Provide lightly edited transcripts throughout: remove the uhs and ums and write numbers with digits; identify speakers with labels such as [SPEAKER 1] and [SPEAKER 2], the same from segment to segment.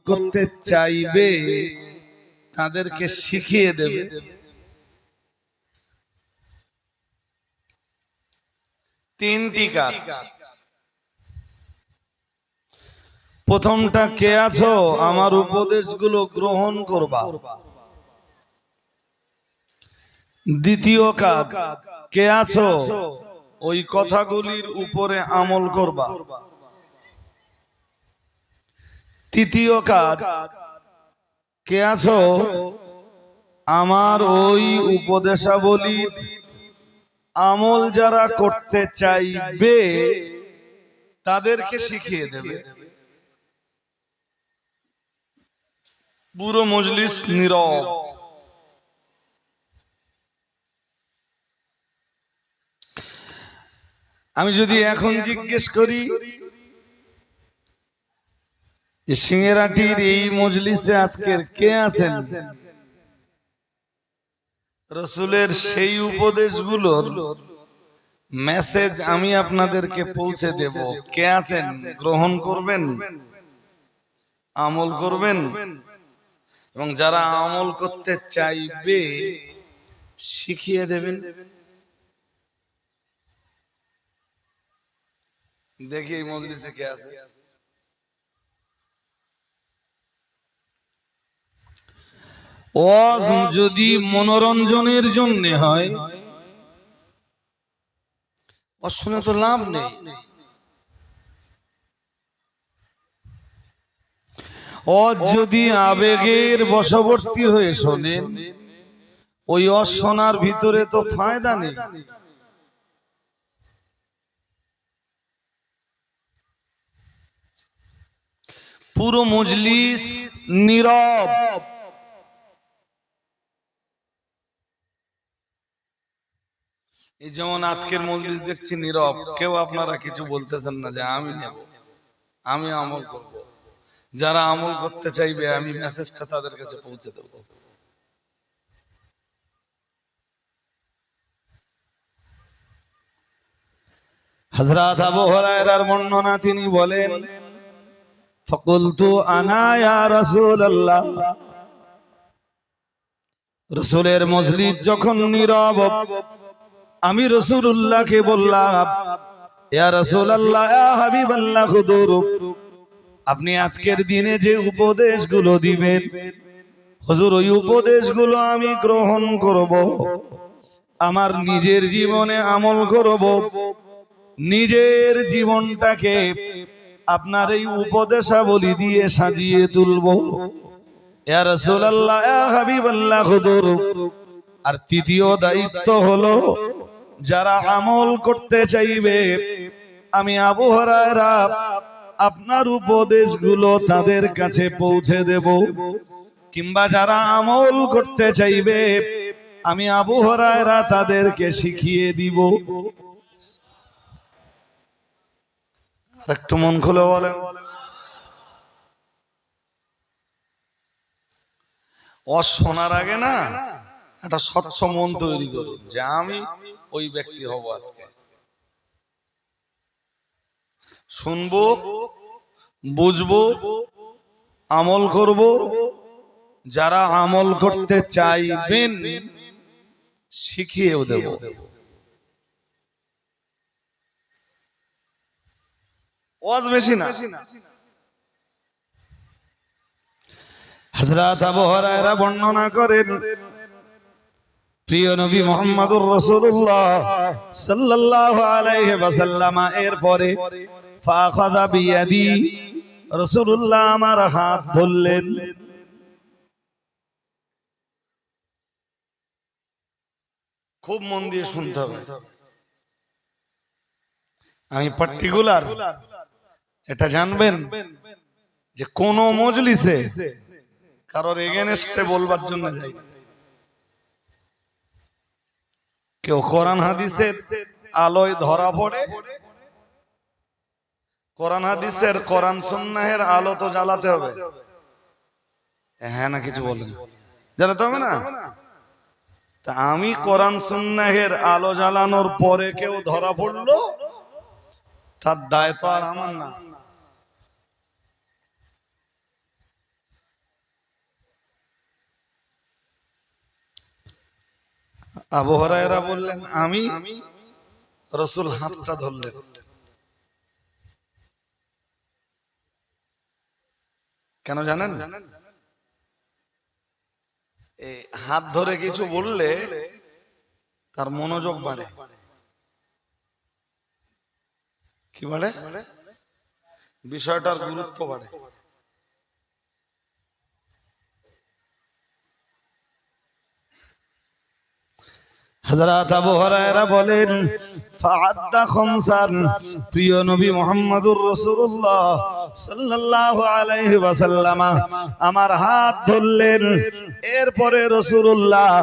[SPEAKER 1] করতে চাইবে তাদেরকে শিখিয়ে দেবে। তিনটি কাজ। প্রথমটা, কে আছো আমার উপদেশগুলো গ্রহণ করবা। দ্বিতীয় কাজ, কে আছো ওই কথাগুলির উপরে আমল করবা। তৃতীয় কাজ, কে আছো আমার ওই উপদেশাবলী আমল যারা করতে চাইবে তাদেরকে শিখিয়ে দেবে। পুরো মজলিস নীরব। আমি যদি এখন জিজ্ঞেস করি সিংহেরাটির এই মজলিসে আজকের কে আছেন রসুলের সেই উপদেশগুলোর মেসেজ আমি আপনাদেরকে পৌঁছে দেব, কে আছেন গ্রহণ করবেন, আমল করবেন, এবং যারা আমল করতে চাইবে শিখিয়ে দেবেন। দেখি এই মজলিসে কে আছে। ওয়াজ যদি মনোরঞ্জনের জন্য হয় শুনে তো লাভ নেই। ওয়াজ যদি আবেগের বশবর্তী হয়ে শোনেন ওই অশোনার ভিতরে তো ফায়দা নেই। পুরো মজলিস নীরব। এই যেমন আজকের মজলিস দেখছি নীরব, কেউ আপনারা কিছু বলতেছেন না যে আমি নেব, আমি আমল করব। যারা আমল করতে চাইবে আমি মেসেজটা তাদের কাছে পৌঁছে দেব। হযরত আবু হুরায়রার বর্ণনা, তিনি বলেন ফাকুলতু আনা ইয়া রাসূলুল্লাহ, রাসূলের মজলিস যখন নীরব আমি রাসূলুল্লাহকে বললাম ইয়া রাসূলুল্লাহ ইয়া হাবিবাল্লাহ খুদুর, আপনি আজকের দিনে যে উপদেশগুলো দিবেন হুজুর ওই উপদেশগুলো আমি গ্রহণ করব, আমার নিজের জীবনে আমল করব, নিজের জীবনটাকে আপনার এই উপদেশাবলী দিয়ে সাজিয়ে তুলব। ইয়া রাসূলুল্লাহ ইয়া হাবিবাল্লাহ খুদুর। আর তৃতীয় দায়িত্ব হলো যারা আমল করতে চাইবে আমি আবু হুরায়রা আপনার উপদেশগুলো তাদের কাছে পৌঁছে দেব, কিংবা যারা আমল করতে চাইবে আমি আবু হুরায়রা তাদেরকে শিখিয়ে দিব। একটু মন খুলে বলেন। শোনার আগে না একটা স্বচ্ছ মন তৈরি করুন যে আমি ওই ব্যক্তি হব। আজকে শুনবো, বুঝবো, আমল করব। যারা আমল করতে চাইবেন শিখিয়েও দেব। ওয়াজ বেশি না। হযরত আবু হুরায়রা বর্ণনা করেন প্রিয় নবী মুহাম্মদুর রাসূলুল্লাহ সাল্লাল্লাহু আলাইহি ওয়াসাল্লাম এরপরে ফাখাযা বিয়াদি, রাসূলুল্লাহ আমার হাত ধরলেন। খুব মন দিয়ে শুনতে হবে, আমি পার্টিকুলার এটা জানবেন যে কোন মজলিসে কারোর এগেনস্টে বলবার জন্য যাই। কেউ কোরআন হাদিসের আলোয় ধরা পড়ে, কোরআন হাদিসের কোরআন সুন্নাহের আলো তো জ্বালাতে হবে। হ্যাঁ না কিছু বলেন, জ্বালাতে হবে না। তা আমি কোরআন সুন্নাহের আলো জ্বালানোর পরে কেউ ধরা পড়লো তার দায় তো আর আমার না। আবু হুরায়রা বললেন আমি। রাসূল হাতটা ধরলেন। কেন জানেন? এই হাত ধরে কিছু বললে তার মনোযোগ বাড়ে। কি বাড়ে? বিষয়টার গুরুত্ব বাড়ে। হযরত আবু হুরায়রা বলেন ফাআদ্দা খামসান, প্রিয় নবী মুহাম্মদুর রাসূলুল্লাহ সাল্লাল্লাহু আলাইহি ওয়াসাল্লাম আমার হাত ধরলেন। এরপরে রাসূলুল্লাহ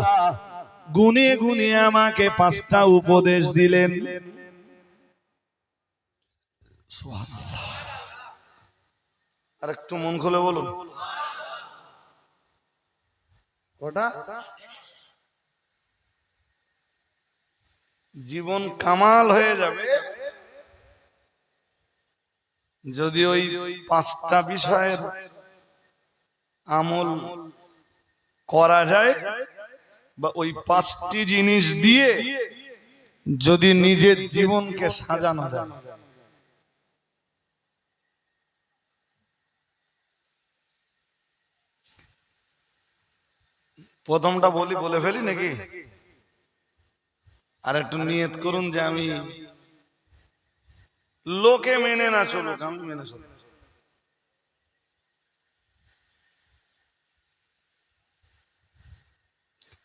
[SPEAKER 1] গুনে গুনে আমাকে 5টা উপদেশ দিলেন। সুবহানাল্লাহ। আর একটু মন খুলে বলুন ওটা। জীবন কামাল হয়ে যাবে যদি ওই 5টা বিষয়ের আমল করা যায়, বা ওই 5টি জিনিস দিয়ে যদি নিজের জীবনকে সাজানো যায়। প্রথমটা বলে ফেলি নাকি? আর একটু নিয়ত করুন যে আমি লোকে মেনে না চলুক, আমি মেনে চলব।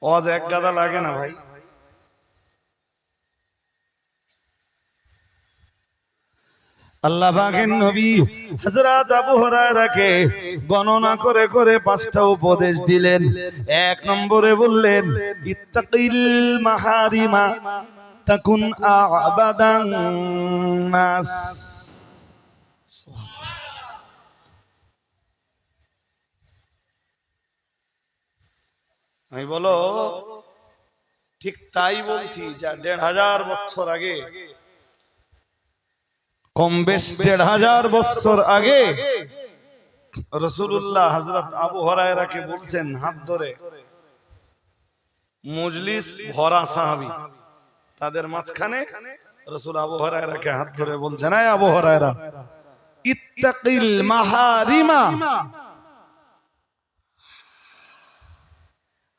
[SPEAKER 1] ওয়াজ এক গাদা লাগে না ভাই। আল্লাহ পাকের নবী হযরত আবু হুরায়রাকে গণনা করে করে 5টা উপদেশ দিলেন। 1 নম্বরে বললেন ইত্তাকিল মাহারিমা তাকুন আ'বাদান নাস। আমি বলো ঠিক তাই বলছি, যা 1500 বছর আগে, কম বেশ 1500 বছর আগে রাসূলুল্লাহ হযরত আবু হুরায়রাকে বলছেন হাত ধরে। মজলিস ভরা সাহাবী, তাদের মাঝখানে রাসূল আবু হুরায়রাকে হাত ধরে বলছেন, এই আবু হুরায়রা ইত্তাকিল মাহারিমা,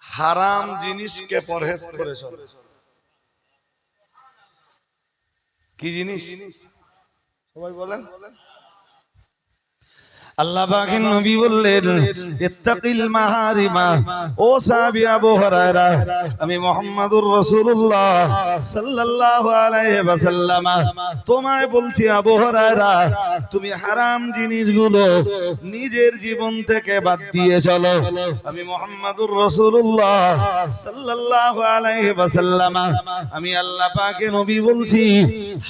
[SPEAKER 1] হারাম জিনিসকে পরহেজ করে চলো। কি জিনিস সবাই বলেন? আল্লাহ পাকের নবী বললেন ইত্তাকিল মাহারিমা। ও সাহাবী আবু হুরায়রা, আমি মুহাম্মদুর রাসূলুল্লাহ সাল্লাল্লাহু আলাইহি ওয়াসাল্লাম তোমায় বলছি আবু হুরায়রা, তুমি হারাম জিনিসগুলো নিজের জীবন থেকে বাদ দিয়ে চলো। আমি মুহাম্মদুর রাসূলুল্লাহ সাল্লাল্লাহু আলাইহি ওয়াসাল্লাম, আমি আল্লাহ পাকের নবী বলছি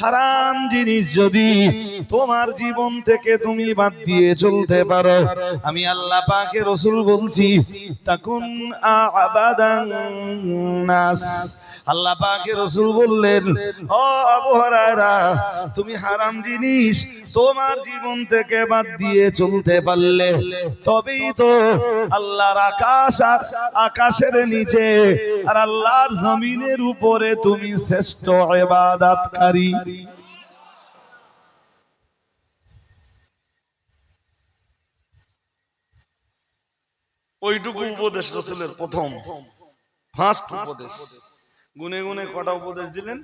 [SPEAKER 1] হারাম জিনিস যদি তোমার জীবন থেকে তুমি বাদ দিয়ে চলতে পারো, আমি আল্লাহ পাকের রাসূল বলছি তাকুন আ'বাদান নাস। আল্লাহ পাকের রাসূল বললেন, ও আবু হুরায়রা, তুমি হারাম জিনিস তোমার জীবন থেকে বাদ দিয়ে চলতে পারলে তবেই তো আল্লাহর আকাশ আর আকাশের নিচে আর আল্লাহর জমিনের উপরে তুমি শ্রেষ্ঠ ইবাদতকারী। ওইটুকু উপদেশ রাসূলের প্রথম ফার্স্ট উপদেশ। গুনে গুনে কটা উপদেশ দিলেন?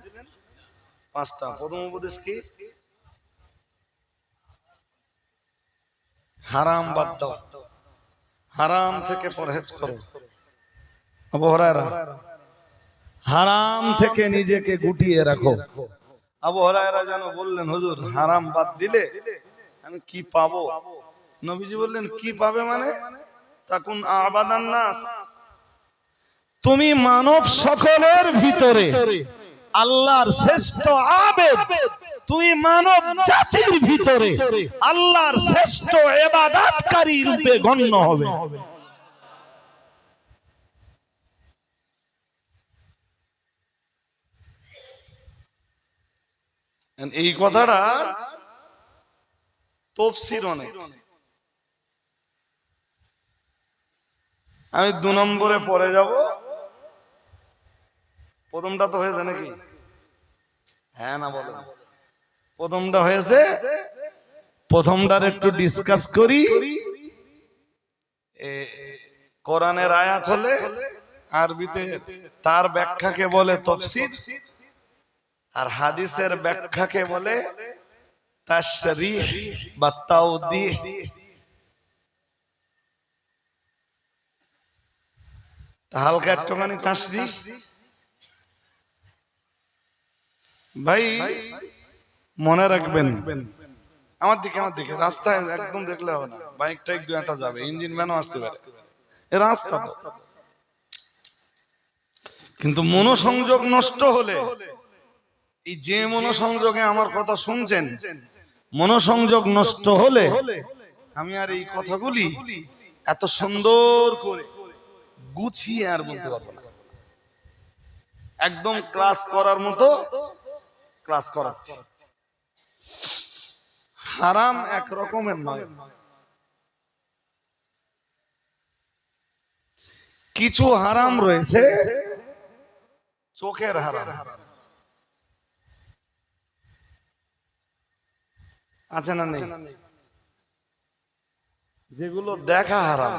[SPEAKER 1] 5টা। প্রথম উপদেশ কি? হারাম বাদ দাও, হারাম থেকে পরহেজ করো। আবু হুরায়রা হারাম থেকে নিজেকে গুটিয়ে রাখো। আবু হুরায়রা যেন বললেন, হুজুর হারাম বাদ দিলে আমি কি পাবো? নবীজি বললেন কি পাবে মানে? তাকুন আ'বাদান নাস, তুমি মানব সকলের ভিতরে আল্লাহর শ্রেষ্ঠ আবেদ, তুমি মানব জাতির ভিতরে আল্লাহর শ্রেষ্ঠ ইবাদতকারী রূপে গণ্য হবে। এই কথাটা তাফসীর অনেক। আমি 2 নম্বরে পড়ে যাব প্রথমটা তো হয়েছে নাকি? হ্যাঁ না বলেন? প্রথমটা হয়েছে, প্রথমটার একটু ডিসকাস করি। কোরআনের আয়াত হলে আরবিতে তার ব্যাখ্যাকে বলে তাফসীর, আর হাদিসের ব্যাখ্যাকে বলে তাশরীহ বা তাওদীহ। হালকা একটুখানি তাশরীহ। ভাই মনে রাখবেন, আমার দিকে রাস্তায় একদম দেখলে হবে না, বাইক টাইক দু একটা যাবে, ইঞ্জিন ভ্যানও আসতে পারে, এ রাস্তা তো। কিন্তু মনোসংযোগ নষ্ট হলে, এই যে মনোসংযোগে আমার কথা শুনছেন, মনোসংযোগ নষ্ট হলে আমি আর এই কথাগুলি এত সুন্দর করে গুছিয়ে আর বলতে পারবো না। একদম ক্লাস করার মতো ক্লাস করাচ্ছি। হারাম এক রকমের নয়, কিছু হারাম রয়েছে চোখের হারাম আছে না নেই? যেগুলো দেখা হারাম।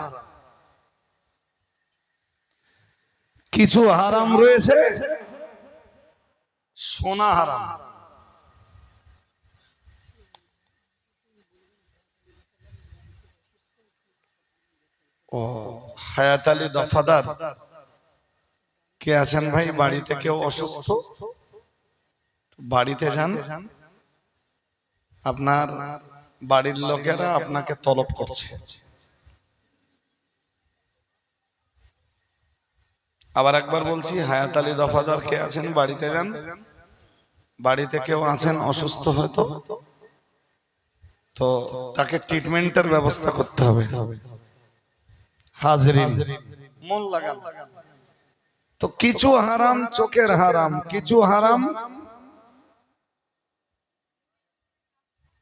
[SPEAKER 1] কিছু হারাম রয়েছে শোনা হারাম। ও হায়াত আলী দফাদার কে আছেন ভাই? বাড়িতে কেউ অসুস্থ? বাড়িতে যান, আপনার বাড়ির লোকেরা আপনাকে তলব করছে। আবার একবার বলছি, হায়াত আলী দফাদার কে আছেন? বাড়িতে যান, বাড়িতে কেউ আছেন অসুস্থ হয়তো, তো তাকে ট্রিটমেন্টের ব্যবস্থা করতে হবে। হাজরিন মন লাগান। তো কিছু হারাম চোখের হারাম, কিছু হারাম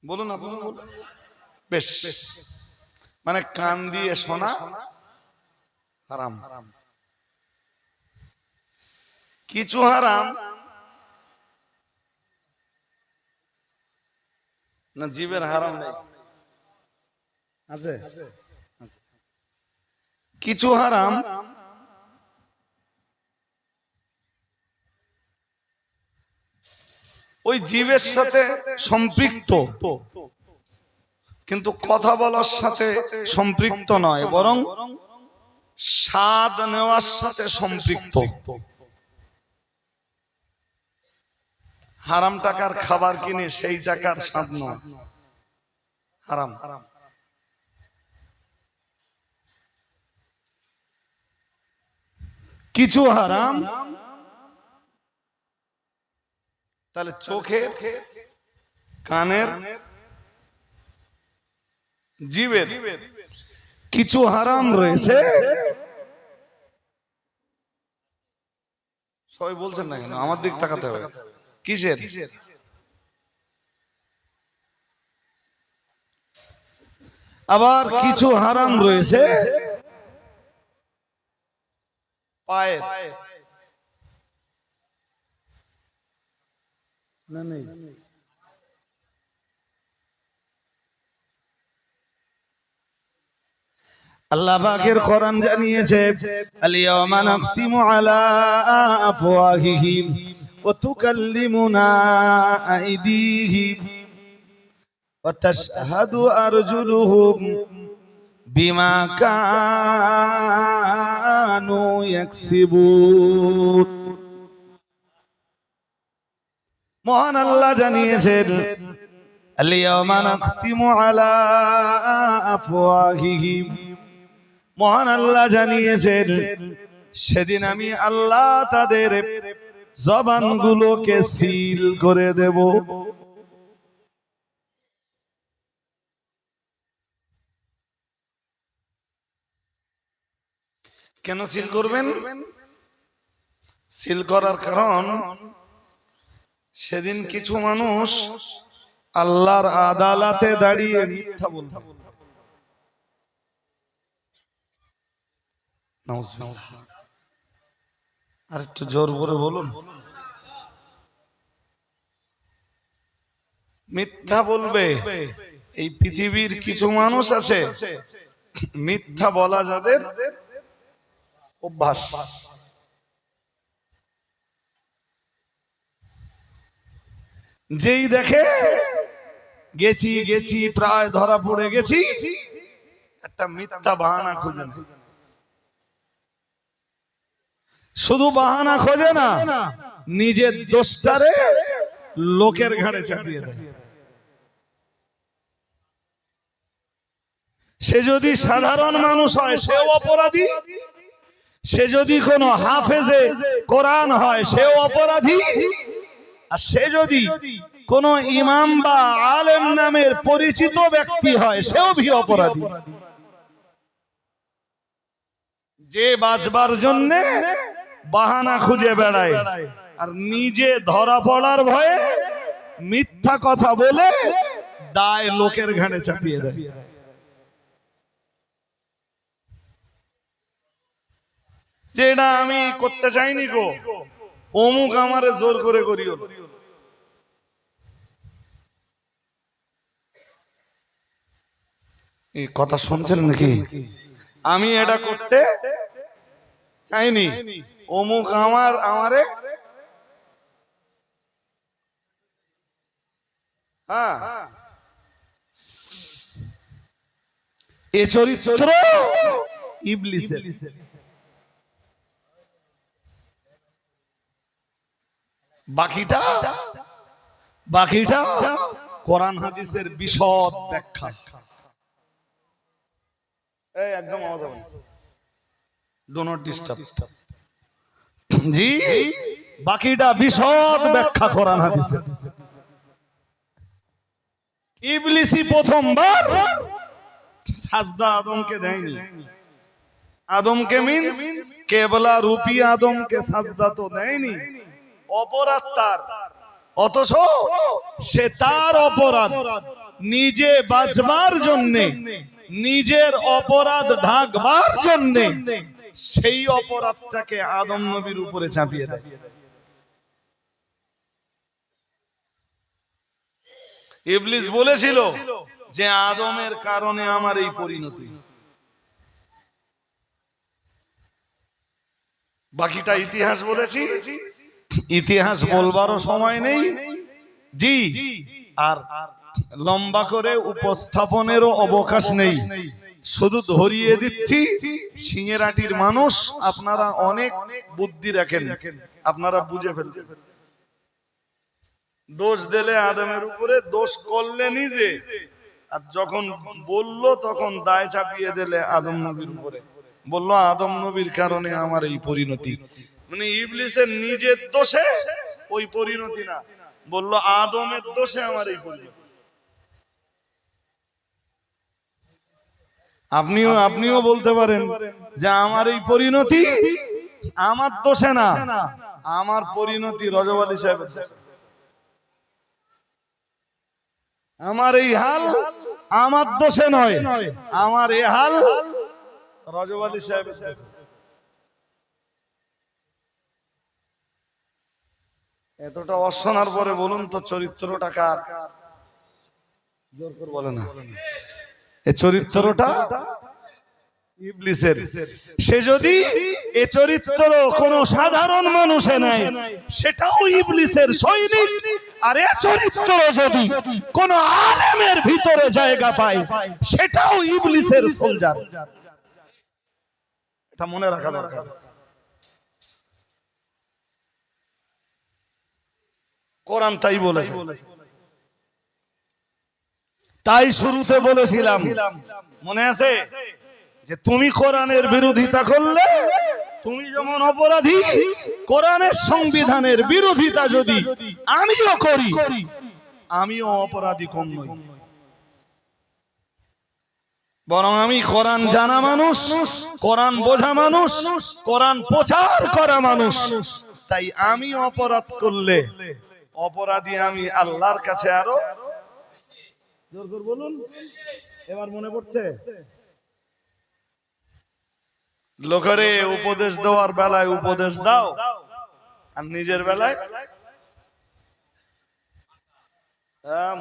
[SPEAKER 1] বলুন আপনি, বেশ মানে কান দিয়ে শোনা হারাম। কিছু হারাম না জীবের হারাম নেই, আছে? কিছু হারাম ওই জীবের সাথে সম্পৃক্ত, কিন্তু কথা বলার সাথে সম্পৃক্ত নয়, বরং স্বাদ নেওয়ার সাথে সম্পৃক্ত। হারাম টাকার খাবার কিনে সেই টাকার স্বাদ নয়, হারাম। কিছু হারাম তাহলে চোখের, কানের, জিভের কিছু হারাম রয়েছে। সবাই বলছেন না কেন? আমার দিক তাকাতে হবে। কিসের? আবার কিছু হারাম রয়েছে পায়ের। না নেই? আল্লাহ পাকের কোরআন জানিয়েছে, আল-ইয়াওমা নাখতিমু আলা আফওয়াহিহিম ওয়া তুকাল্লিমুনা আইদিহিম ওয়া তাশহাদু আরজুলুহুম বিমা কানু ইয়াকসিবুন। মহান আল্লাহ জানিয়েছেন, আল-ইয়াওমা নাখতিমু আলা আফওয়াহিহিম, মহান আল্লাহ জানিয়েছেন সেদিন আমি আল্লাহ তাদের জবানগুলোকে সিল করে দেব। কেন সিল করবেন? সিল করার কারণ, সেদিন কিছু মানুষ আল্লাহর আদালতে দাঁড়িয়ে মিথ্যা বলবে। আর একটু জোর করে বলুন। মিথ্যা বলবে। এই পৃথিবীর কিছু মানুষ আছে মিথ্যা বলা যাদের অভ্যাস। যেই দেখে গেছি গেছি প্রায় ধরা পড়ে গেছি, একটা মিথ্যা বাহানা খুঁজে না। শুধু বাহানা খোঁজে না, নিজের দোষটারে লোকের ঘাড়ে চাপিয়ে দেয়। সে যদি সাধারণ মানুষ হয় সেও অপরাধী, সে যদি কোনো হাফেজে কোরআন হয় সেও অপরাধী, আর সে যদি কোন ইমাম বা আলেম নামের পরিচিত ব্যক্তি হয় সেও ভি অপরাধী। যে বাঁচবার জন্য বাহানা খুঁজে বেড়ায় আর নিজে ধরা পড়ার ভয়ে মিথ্যা কথা বলে দায় লোকের ঘাড়ে চাপিয়ে দেয়। যে এটা আমি করতে চাইনি গো, অমুক আমারে জোর করে করিও। এই কথা শুনছেন নাকি? আমি এটা করতে চাইনি, অমুক আমারে হ্যাঁ। এ চরিত্র ইবলিসের। বাকিটা কোরআন হাদিসের বিশদ ব্যাখ্যা। এই একদম আওয়াজ হবে না, ডু নট ডিস্টার্ব। জি, বাকিটা বিশদ ব্যাখ্যা কোরআন হাদিসের। ইবলিসই প্রথমবার সাজদা আদমকে দেয়নি। আদমকে মিন্স কেবলা রূপী আদমকে সাজদা তো দেয়নি, অপরাধ তার। অথচ সে তার অপরাধ নিজে বাঁচবার জন্য, নিজের অপরাধ ঢাকবার জন্য সেই অপরাধটাকে আদম নবীর উপরে চাপিয়ে দেয়। ইবলিস বলেছিল যে আদমের কারণে আমার এই পরিণতি। বাকিটা ইতিহাস বলেছি, ইতিহাস বলবারও সময় নেই জি, আর লম্বা করে উপস্থাপনেরও অবকাশ নেই। শুধু ধরিয়ে দিচ্ছি, সিংহেরাটির মানুষ আপনারা অনেক বুদ্ধি রাখেন, আপনারা বুঝে ফেলবেন। দোষ দিলে আদমের উপরে, দোষ করলে নিজে, আর যখন বলল তখন দায় চাপিয়ে দিলে আদম নবীর উপরে। বললো আদম নবীর কারণে আমার এই পরিণতি। মানে ইবলিসের নিজের দোষে ওই পরিণতি না, বললো আদমের দোষে আমার এই পরিণতি। আপনিও বলতে পারেন যে আমার এই পরিণতি আমার দোষে না, আমার পরিণতি রজব আলী সাহেবের দোষে। আমার এই হাল আমার দোষে নয়, আমার এই হাল রজব আলী সাহেবের দোষে। এতটা অশোনার পরে বলুন তো চরিত্রটা কার? জোর করে বলে না, এই চরিত্রটা ইবলিসের। সে যদি এই চরিত্র কোন সাধারণ মানুষে নেয় সেটাও ইবলিসের সৈনিক, আর এই চরিত্র যদি কোন আলেমের ভিতরে জায়গা পায় সেটাও ইবলিসের সোলজার। এটা মনে রাখা দরকার। কোরআন তাই বলেছে। তাই শুরুতে বলেছিলাম, মনে আছে যে তুমি কোরআনের বিরোধিতা করলে তুমি যেমন অপরাধী, কোরআনের সংবিধানের বিরোধিতা যদি আমিও করি আমিও অপরাধী কম নই। বরং আমি কোরআন জানা মানুষ, কোরআন বোঝা মানুষ, কোরআন প্রচার করা মানুষ। তাই আমি অপরাধ করলে অপরাধী আমি আল্লাহর কাছে আরো। জোর করে বলুন, এবার মনে পড়ছে? লোকেরে উপদেশ দেওয়ার বেলায় উপদেশ দাও, আর নিজের বেলায়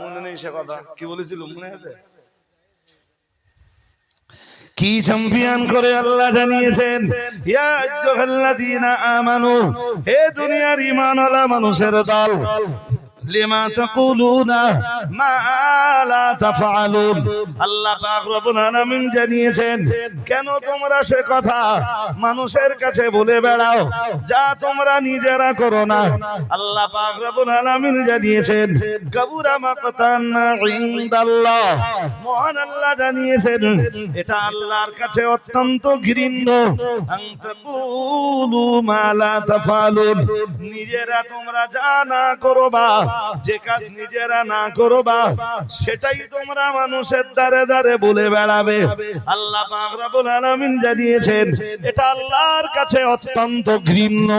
[SPEAKER 1] মনে নেই সে কথা, কি বলেছিল মনে আছে? কি চ্যাম্পিয়ন করে আল্লাহ জানিয়েছেন, ইয়া আইয়ুহাল্লাযীনা আমানু, হে দুনিয়ার ঈমানওয়ালা মানুষের দল, লিমা তাকুলুনা মা লা তাফআলুন। আল্লাহ পাক রব্বুল আলামিন জানিয়েছেন, কেন তোমরা সে কথা মানুষের কাছে বলে বেড়াও যা তোমরা নিজেরা করো না। আল্লাহ পাক রব্বুল আলামিন জানিয়েছেন, কাবুরা মাকতান ইনদাল্লাহ, মহান আল্লাহ জানিয়েছেন এটা আল্লাহর কাছে অত্যন্ত ঘৃণ্য, আন তাকুলু মা লা তাফআলুন, নিজেরা তোমরা যা না করবা, যে কাজ নিজেরা না করবা সেটাই তোমরা মানুষের দ্বারে দ্বারে বলে বেড়াবে। আল্লাহ পাক রব্বুল আলামিন জানিয়েছেন এটা আল্লাহর কাছে অত্যন্ত ঘৃণ্য।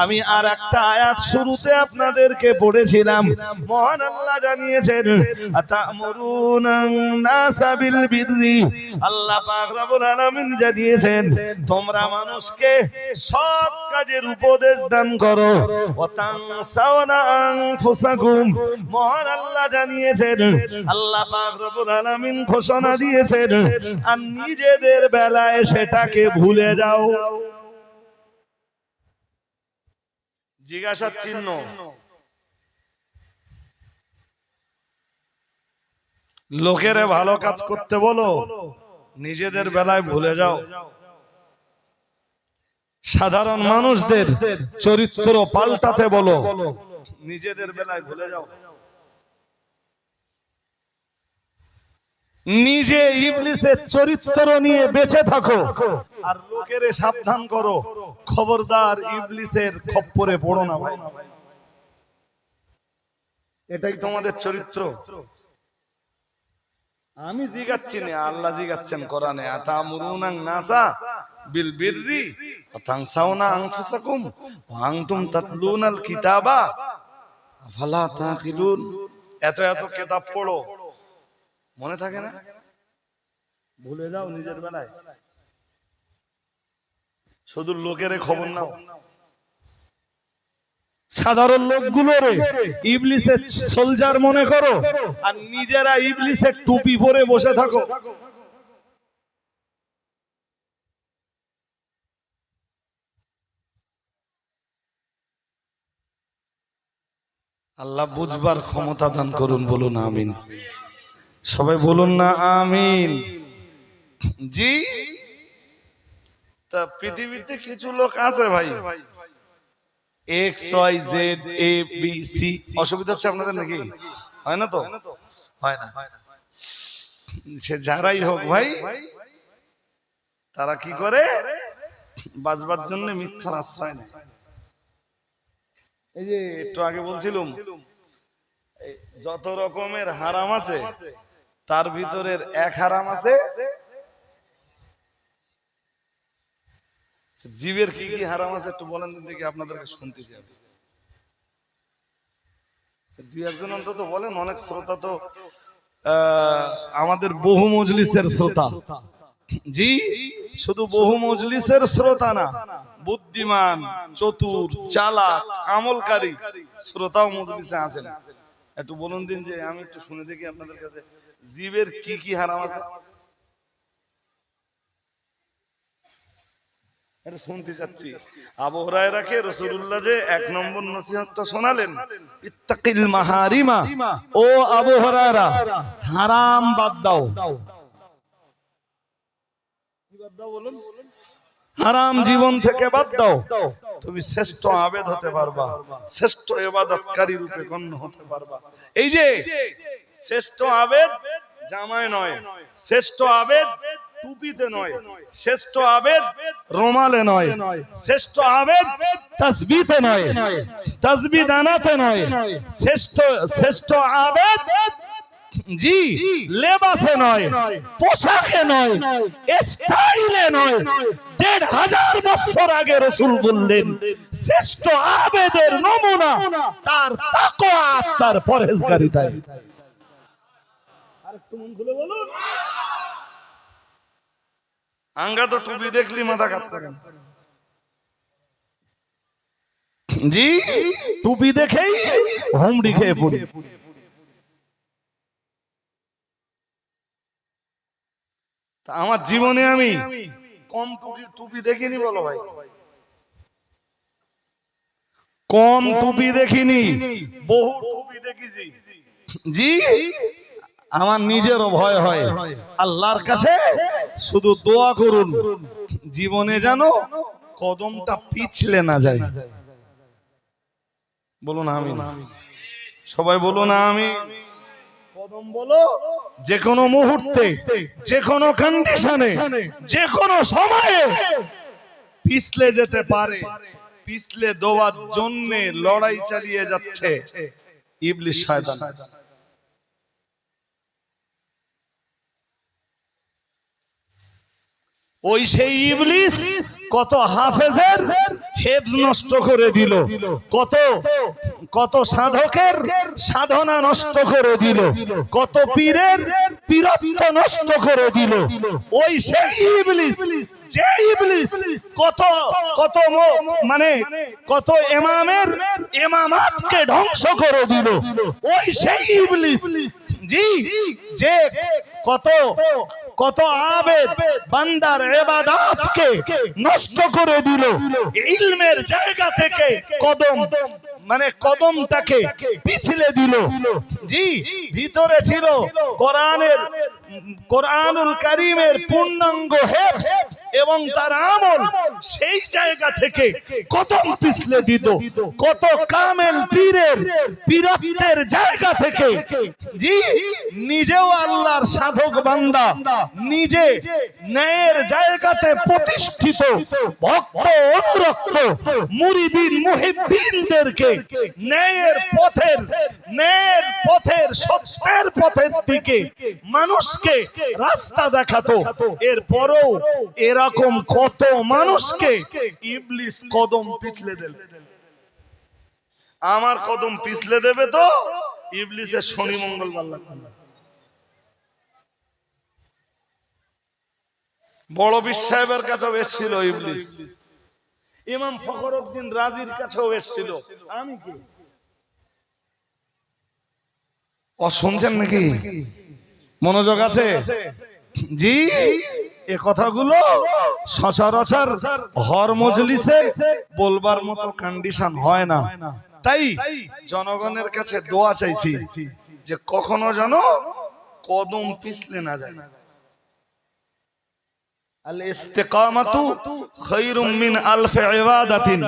[SPEAKER 1] আমি আর একটা আয়াত শুরুতে আপনাদেরকে পড়েছিলাম, মহান আল্লাহ জানিয়েছেন আতামুরুনান নাসা বিল বিররি, আল্লাহ পাক রব্বুল আলামিন জানিয়েছেন তোমরা মানুষকে সৎ কাজের উপদেশ দান করো, ওয়া তানসাউনা আনফুসাকুম, মহান আল্লাহ জানিয়েছেন, আল্লাহ পাক রব্বুল আলামিন ঘোষণা দিয়েছেন আর নিজেদের বেলায় সেটাকে ভুলে যাও। জিজ্ঞাসার চিহ্ন। লোকেরে ভালো কাজ করতে বলো, নিজেদের বেলায় ভুলে যাও। সাধারণ মানুষদের চরিত্র পাল্টাতে বলো, নিজেদের বেলায় ভুলে যাও। নিজে ইবলিসের চরিত্র নিয়ে বেঁচে থাকো আর লোকের সাবধান করো, খবরদার ইবলিসের খপ্পরে পড়ো না ভাই। এটাই তোমাদের চরিত্র। আমি জিগাচ্ছি না, আল্লাহ জিগাচ্ছেন কোরআনে, আতামুরুনান নাসা বিল বিররি ওয়া তানসাউনা আনফুসাকুম ওয়া আনতুম তাতলুনাল কিতাবা আফালা তাকিলুন। এত এত কিতাব পড়ো, মনে থাকে না? ভুলে যাও নিজের বেলায়। শুধু লোকের খবর নাও। সাধারণ লোকগুলোরে ইবলিসের সোলজার মনে করো আর নিজেরা ইবলিসের টুপি পরে বসে থাকো। আল্লাহ বুঝবার ক্ষমতা দান করুন, বলুন আমিন। সবাই বলুন না আমিন। জি, তা পৃথিবীতে কিছু লোক আছে ভাই, x Y Z A B C, অসুবিধা হচ্ছে আপনাদের নাকি? হয় না তো? হয় না। সে যারাই হোক ভাই, তারা কি করে বাঁচবার জন্য মিথ্যার আশ্রয় নেয়। এই যে একটু আগে বলছিলাম, যত রকমের হারাম আছে তার ভিতরের এক হারাম আছে জীবের। কি কি হারাম আছে একটু বলেন দেখি, আপনাদেরকে শুনতেছি। দুই একজন অন্তত বলেন, অনেক শ্রোতা তো আমাদের বহু মজলিসের শ্রোতা। জি, শুধু বহু মজলিসের শ্রোতা না, বুদ্ধিমান, চতুর, চালাক, আমলকারী শ্রোতাও মজলিসে আছেন। একটু বলুন দিন যে আমি একটু শুনে দেখি আপনাদের কাছে, জীবের কি কি হারাম আছে এটা শুনতে চাচ্ছি। আবু হুরায়রাকে রাসূলুল্লাহ যে ১ নম্বর নসিহতটা শোনালেন, ইত্তাকিল মাহারিমা, ও আবু হুরায়রা হারাম বাদ দাও। কি বাদ দাও বলুন? হারাম জীবন থেকে বাদ দাও, তুমি শ্রেষ্ঠ আবেদ হতে পারবা, শ্রেষ্ঠ ইবাদতকারী রূপে গণ্য হতে পারবা। এই যে শ্রেষ্ঠ আবেদ জামায় নয়, শ্রেষ্ঠ আবেদ টুপিতে নয়, শ্রেষ্ঠ আবেদ রুমালে নয়, শ্রেষ্ঠ আবেদ তাসবিতে নয়, তাসবিহ দানাতে নয়, শ্রেষ্ঠ আবেদ জি লেবাসে নয়, পোশাকে নয়, স্টাইলে নয়। ১৫০০ বছর আগে রাসূল বললেন শ্রেষ্ঠ আবেদের নমুনা তার তাকওয়া, তার পরহেজগারিতায়। আরেকটু মন খুলে বলুন। আঙ্গা তো টুপি দেখলি মাথা কাজ করে। জি, টুপি দেখেই হুমড়ি খেয়ে পড়ি। আমার জীবনে আমি কম টুপি দেখিনি বলো ভাই, কম টুপি দেখিনি, বহু টুপি দেখেছি। জি, আমার নিজেরও ভয় হয়। আল্লাহর কাছে শুধু দোয়া করুন জীবনে যেন কদমটা পিছলে না যায়। বলুন আমি, সবাই বলুন আমি। কদম বলো যে কোনো মুহূর্তে, যে কোনো কন্ডিশনে, যে কোনো সময়ে পিছলে যেতে পারে। পিছলে দেওয়ার জন্য লড়াই চালিয়ে যাচ্ছে ইবলিস শয়তান। ওই সেই ইবলিস কত হাফেজের হেফজ নষ্ট করে দিল, কত কত সাধকের সাধনা নষ্ট করে দিল, কত পীরের পীরত্ব নষ্ট করে দিল। ওই সেই ইবলিস, যে ইবলিস কত কত মানে কত ইমামের ইমামাতকে ধ্বংস করে দিল। ওই সেই ইবলিস, জি, যে কত কত আবেদ বান্দার ইবাদতকে নষ্ট করে দিল। ইলমের জায়গা থেকে কদম মানে কদমটাকে পিছলে দিল। জি, ভিতরে ছিল কোরআনের, কোরআনুল কারীমের পূর্ণাঙ্গ হেফজ এবং তার আমল, সেই জায়গা থেকে কদম পিছলে দিত। কত কামেল পীরের পীরত্বের জায়গা থেকে, জি, নিজেও আল্লাহর সাধক বান্দা, নিজে ন্যায়ের জায়গাতে প্রতিষ্ঠিত ভক্ত অনুরক্ত মুরিদিন মুহিব্বিনদেরকে ন্যায়ের পথের সত্যের পথের দিকে মানুষকে রাস্তা দেখাতো। এরপরও এরকম কত মানুষকে ইবলিস কদম পিছলে দিল। আমার কদম পিছলে দেবে তো ইবলিসের শনি মঙ্গলবার লাগবে না। বড় পীর সাহেবের কাছেও এসেছিল ইবলিস, ইমাম ফখরুদ্দিন রাজির কাছেও এসেছিল। আমি কি ও শুনছেন নাকি? মনোযোগ আছে? জি, এ কথাগুলো সচরাচর হর মজলিসে বলবার মতো কন্ডিশন হয় না। তাই জনগণের কাছে দোয়া চাইছি যে কখনো যেন কদম পিছলে না যায়। আল ইস্তিকামাতু খায়রুম মিন আলফি ইবাদাতিন।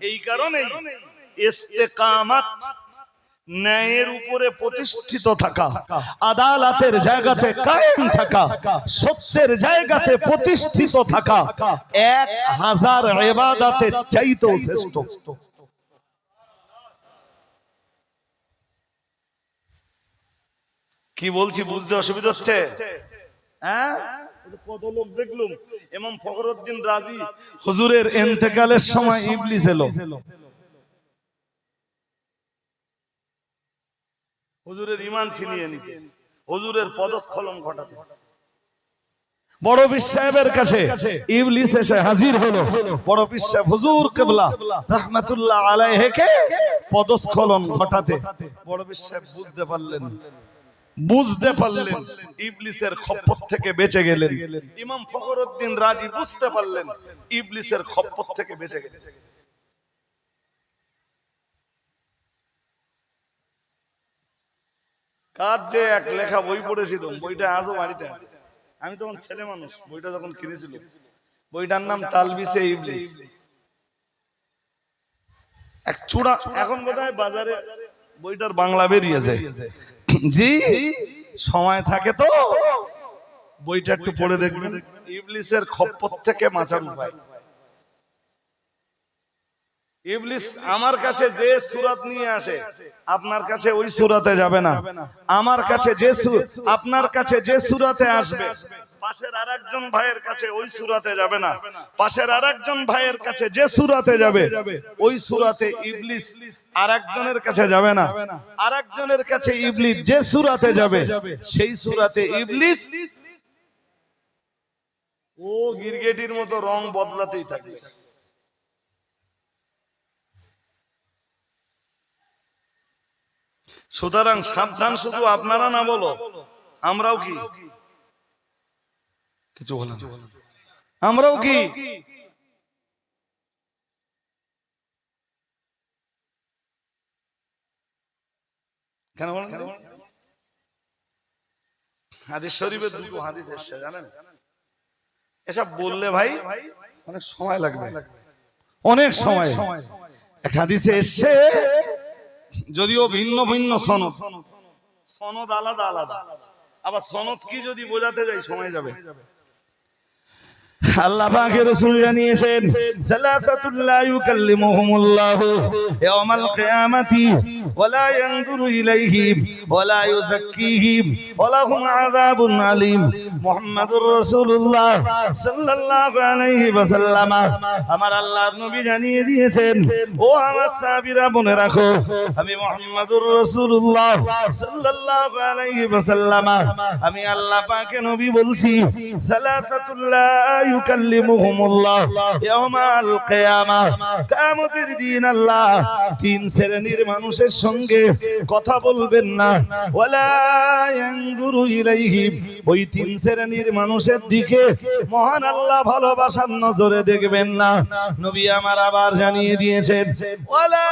[SPEAKER 1] এই কারণেই ইস্তিকামাত, ন্যায়ের উপরে প্রতিষ্ঠিত থাকা, আদালতের জায়গাতে কায়েম থাকা, সত্যের জায়গাতে প্রতিষ্ঠিত থাকা 1000 ইবাদতের চাইতেও শ্রেষ্ঠ। কি বলছি বুঝতে অসুবিধা হচ্ছে? হ্যাঁ, কত লোক দেখলুম। ইমাম ফখরুদ্দিন রাজি হুজুরের ইন্তেকালের সময় ইবলিস এলো, হুজুরের ঈমান ছিনিয়ে নিতে, হুজুরের পদস্খলন ঘটাতে। বড় পীর সাহেবের কাছে ইবলিস এসে হাজির হলো। বড় পীর সাহেব হুজুর কিবলা রাহমাতুল্লাহ আলাইহিকে পদস্খলন ঘটাতে বড় পীর সাহেব বুঝতে পারলেন ইবলিসের খপ্পর থেকে বেঁচে গেলেন। ইমাম ফখরুদ্দিন রাজি বুঝতে পারলেন ইবলিসের খপ্পর থেকে বেঁচে গেলেন। কাজ যে এক লেখা বই পড়েছিল, বইটা আজও বাড়িতে আছে। আমি তখন ছেলে মানুষ, বইটা যখন কিনেছিল, বইটার নাম তালবিসে ইবলিস। এক চূড়া, এখন বোধহয় বাজারে বইটার বাংলা বেরিয়েছে। জি, সময় থাকে তো বইটা একটু পড়ে দেখবেন। ইবলিসের খপ্পর থেকে বাঁচার উপায়। ইবলিস আমার কাছে যে সূরাত নিয়ে আসে আপনার কাছে ওই সূরাতে যাবে না। আমার কাছে যে আপনার কাছে যে সূরাতে আসবে পাশের আরেকজন ভাইয়ের কাছে ওই সূরাতে যাবে না। পাশের আরেকজন ভাইয়ের কাছে যে সূরাতে যাবে ওই সূরাতে ইবলিস আরেকজনের কাছে যাবে না। আরেকজনের কাছে ইবলিস যে সূরাতে যাবে সেই সূরাতে ইবলিস ও গিরগিটির মতো রং বদলাতেই থাকবে। সুতরাং সাবধান, শুধু আপনারা না বলো, আমরাও কি কিছু বলেন, আমরাও কি কেন বলেন? হাদিস শরীফের দুটো হাদিস এসেছে জানেন, এসব বললে ভাই অনেক সময় লাগবে, অনেক সময়। এক হাদিসে এসছে, যদিও ভিন্ন ভিন্ন সনদ, সনদ আলাদা আলাদা, আবার সনদ কি যদি বোঝাতে যাই সময় যাবে। আল্লাহ পাকের রাসূল জানিয়েছেন, সালাসাতুল লা ইউকাল্লিমুহুমুল্লাহু ইয়াওমাল কিয়ামাতি ওয়া লা ইয়ানজুরু ইলাইহিম ওয়া লা ইউযাক্কিহিম ওয়া লাহুম আযাবুন আলীম। মুহাম্মাদুর রাসূলুল্লাহ সাল্লাল্লাহু আলাইহি ওয়াসাল্লাম, আমার আল্লাহর নবী জানিয়ে দিয়েছেন, ও আমার সাহাবীরা বলে রাখো, আমি মুহাম্মাদুর রাসূলুল্লাহ সাল্লাল্লাহু আলাইহি ওয়াসাল্লাম, আমি আল্লাহ পাকের নবী বলছি, সালাসাতুল লা ইউকাল্লিমুহুমুল্লাহ ইয়াওমাল কিয়ামাহ, কিয়ামতের দিন আল্লাহ তিন শ্রেণীর মানুষের সঙ্গে কথা বলবেন না, ওয়ালা ইয়ানজুরু ইলাইহিম, ওই তিন শ্রেণীর মানুষের দিকে মহান আল্লাহ ভালোবাসার নজরে দেখবেন না। নবী আমার আবার জানিয়ে দিয়েছেন, ওয়ালা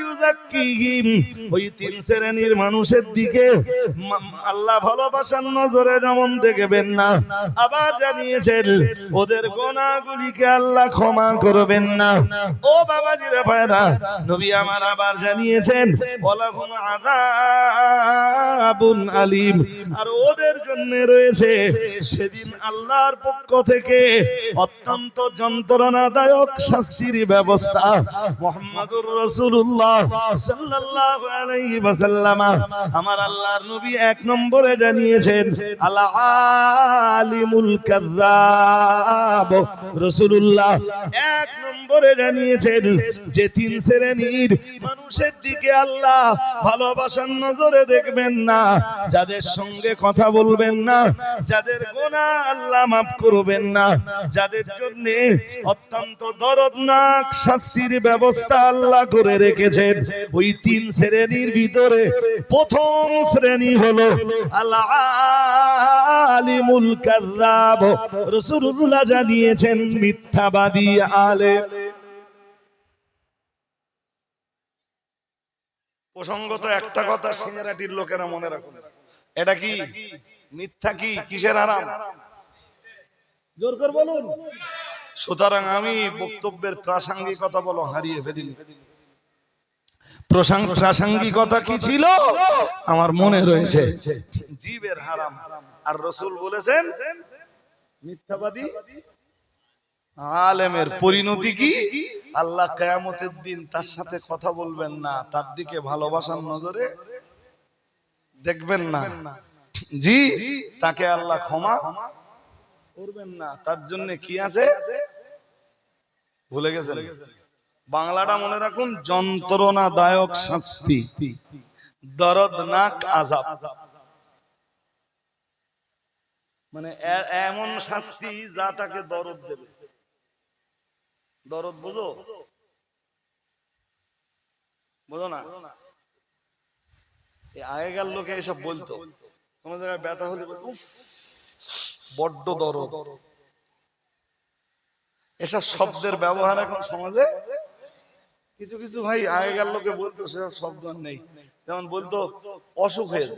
[SPEAKER 1] ইউযাক্কিহিম, ওই তিন শ্রেণীর মানুষের দিকে আল্লাহ ভালোবাসার নজরে যেমন দেখবেন না, আবার জানিয়েছেন ওদের গুনাহগুলিকে আল্লাহ ক্ষমা করবেন না। ও বাবাজিরা ভাইরা, নবী আমার আবার জানিয়েছেন, ওয়ালাহুম আযাবুন আলীম, আর ওদের জন্য রয়েছে সেদিন আল্লাহর পক্ষ থেকে অত্যন্ত যন্ত্রণাদায়ক শাস্তির ব্যবস্থা। মুহাম্মাদুর রাসূলুল্লাহ সাল্লাল্লাহু আলাইহি ওয়াসাল্লাম, আমার আল্লাহর নবী এক নম্বরে জানিয়েছেন, আল আলিমুল কাযযাব। রাসূলুল্লাহ এক নম্বরে জানিয়েছেন যে তিন শ্রেণীর মানুষের দিকে আল্লাহ ভালোবাসার নজরে দেখবেন না, যাদের সঙ্গে কথা বলবেন না, যাদের গুনাহ আল্লাহ মাফ করবেন না, যাদের জন্য অত্যন্ত দরদনাক শাস্তির ব্যবস্থা আল্লাহ করে রেখেছেন, ওই তিন শ্রেণীর ভিতরে প্রথম শ্রেণী হলো আল আলিমুল কাযযাব। রাসূলুল্লাহ জানিয়েছেন মিথ্যাবাদী আলেম। প্রসঙ্গত একটা কথা সিঙ্গারাটির লোকেরা মনে রাখুন, এটা কি মিথ্যা, কি কিসের হারাম? জোর করে বলুন। সুতরাং আমি বক্তব্যের প্রাসঙ্গিকতা বলো হারিয়ে ফেলিনি। প্রাসঙ্গিকতা কি ছিল আমার মনে রয়েছে, জীবের হারাম। আর রাসূল বলেছেন মিথ্যাবাদী আলেমের পরিণতি কি? আল্লাহ কিয়ামতের দিন তার সাথে কথা বলবেন না, তার দিকে ভালোবাসার নজরে দেখবেন না, জি তাকে আল্লাহ ক্ষমা করবেন না। তার জন্য কি আছে ভুলে গেছেন? বাংলাটা মনে রাখুন, যন্ত্রণাদায়ক শাস্তি, দরদনাক আযাব। মানে এমন শাস্তি যা তাকে দরদ দেবে। দরদ বুঝো? বুঝো না? এই আগেকার লোকে এসব বলতো, তোমাদের ব্যথা হলে উফ বড্ড দরদ। এসব শব্দের ব্যবহার এখন সমাজে কিছু কিছু ভাই আগেকার লোকে বলতো, সেসব শব্দ নেই। যেমন বলতো অসুখ হয়েছে,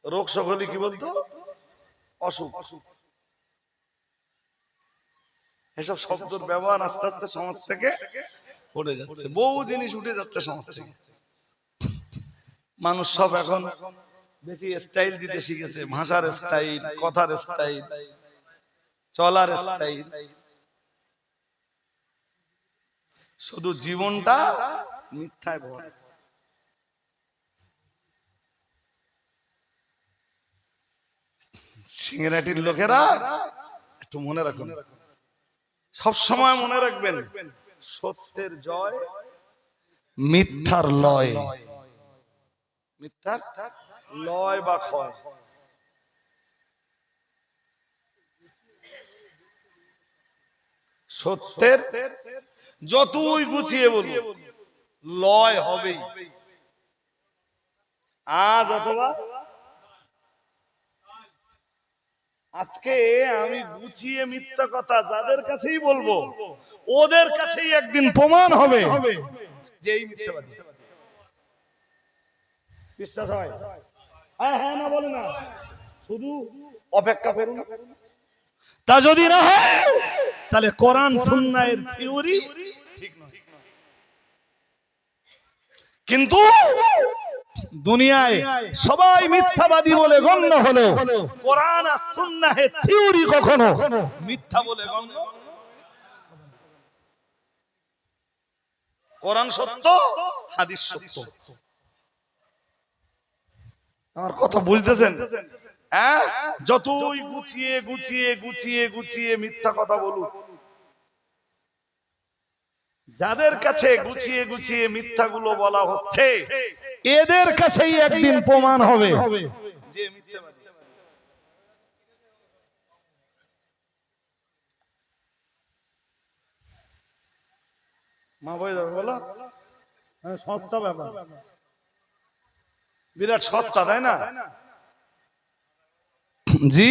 [SPEAKER 1] রোগ সকলে কি বলতো? অসুখ। এসব শব্দের ব্যবহার আস্তে আস্তে সমাজ থেকে উঠে যাচ্ছে, বহু জিনিস উঠে যাচ্ছে সমাজ থেকে। মানুষ সব এখন বেশি স্টাইল দিতে শিখেছে, ভাষার স্টাইল, কথার স্টাইল, চলার স্টাইল। শুধু জীবনটা মিথ্যায় ভরা। সিঙ্গারাটির লোকেরা একটু মনে রাখুন, সব সময় মনে রাখবেন, সত্যের জয় মিথ্যার লয়, মিথ্যার লয় বা ক্ষয়। সত্যের যতই গুছিয়ে বলুন লয় হবেই। আজ অথবা আজকে আমি গুছিয়ে মিথ্যা কথা যাদের কাছেই বলবো ওদের কাছেই একদিন প্রমাণ হবে যে এই মিথ্যাবাদী। বিশ্বাস হয়? হ্যাঁ হ্যাঁ না বলে না, শুধু অপেক্ষা করুন। তা যদি না হয় তাহলে কোরআন সুন্নাহের থিওরি ঠিক নয়। কিন্তু দুনিয়ায় সবাই মিথ্যাবাদী বলে গণ্য হলো, কোরআন আর সুন্নাহের থিওরি কখনো মিথ্যা বলে গণ্য। কোরআন সত্য, হাদিস সত্য। আমার কথা বুঝতেছেন? হ্যাঁ, যতই গুছিয়ে গুছিয়ে গুছিয়ে গুছিয়ে মিথ্যা কথা বলুক, যাদের কাছে গুছিয়ে গুছিয়ে মিথ্যাগুলো বলা হচ্ছে এদের কাছেই একদিন প্রমাণ হবে যে মিথ্যাবাদী। মা বই যাবে বলো, সস্তা ব্যাপার, বিরাট সস্তা, তাই না? জি,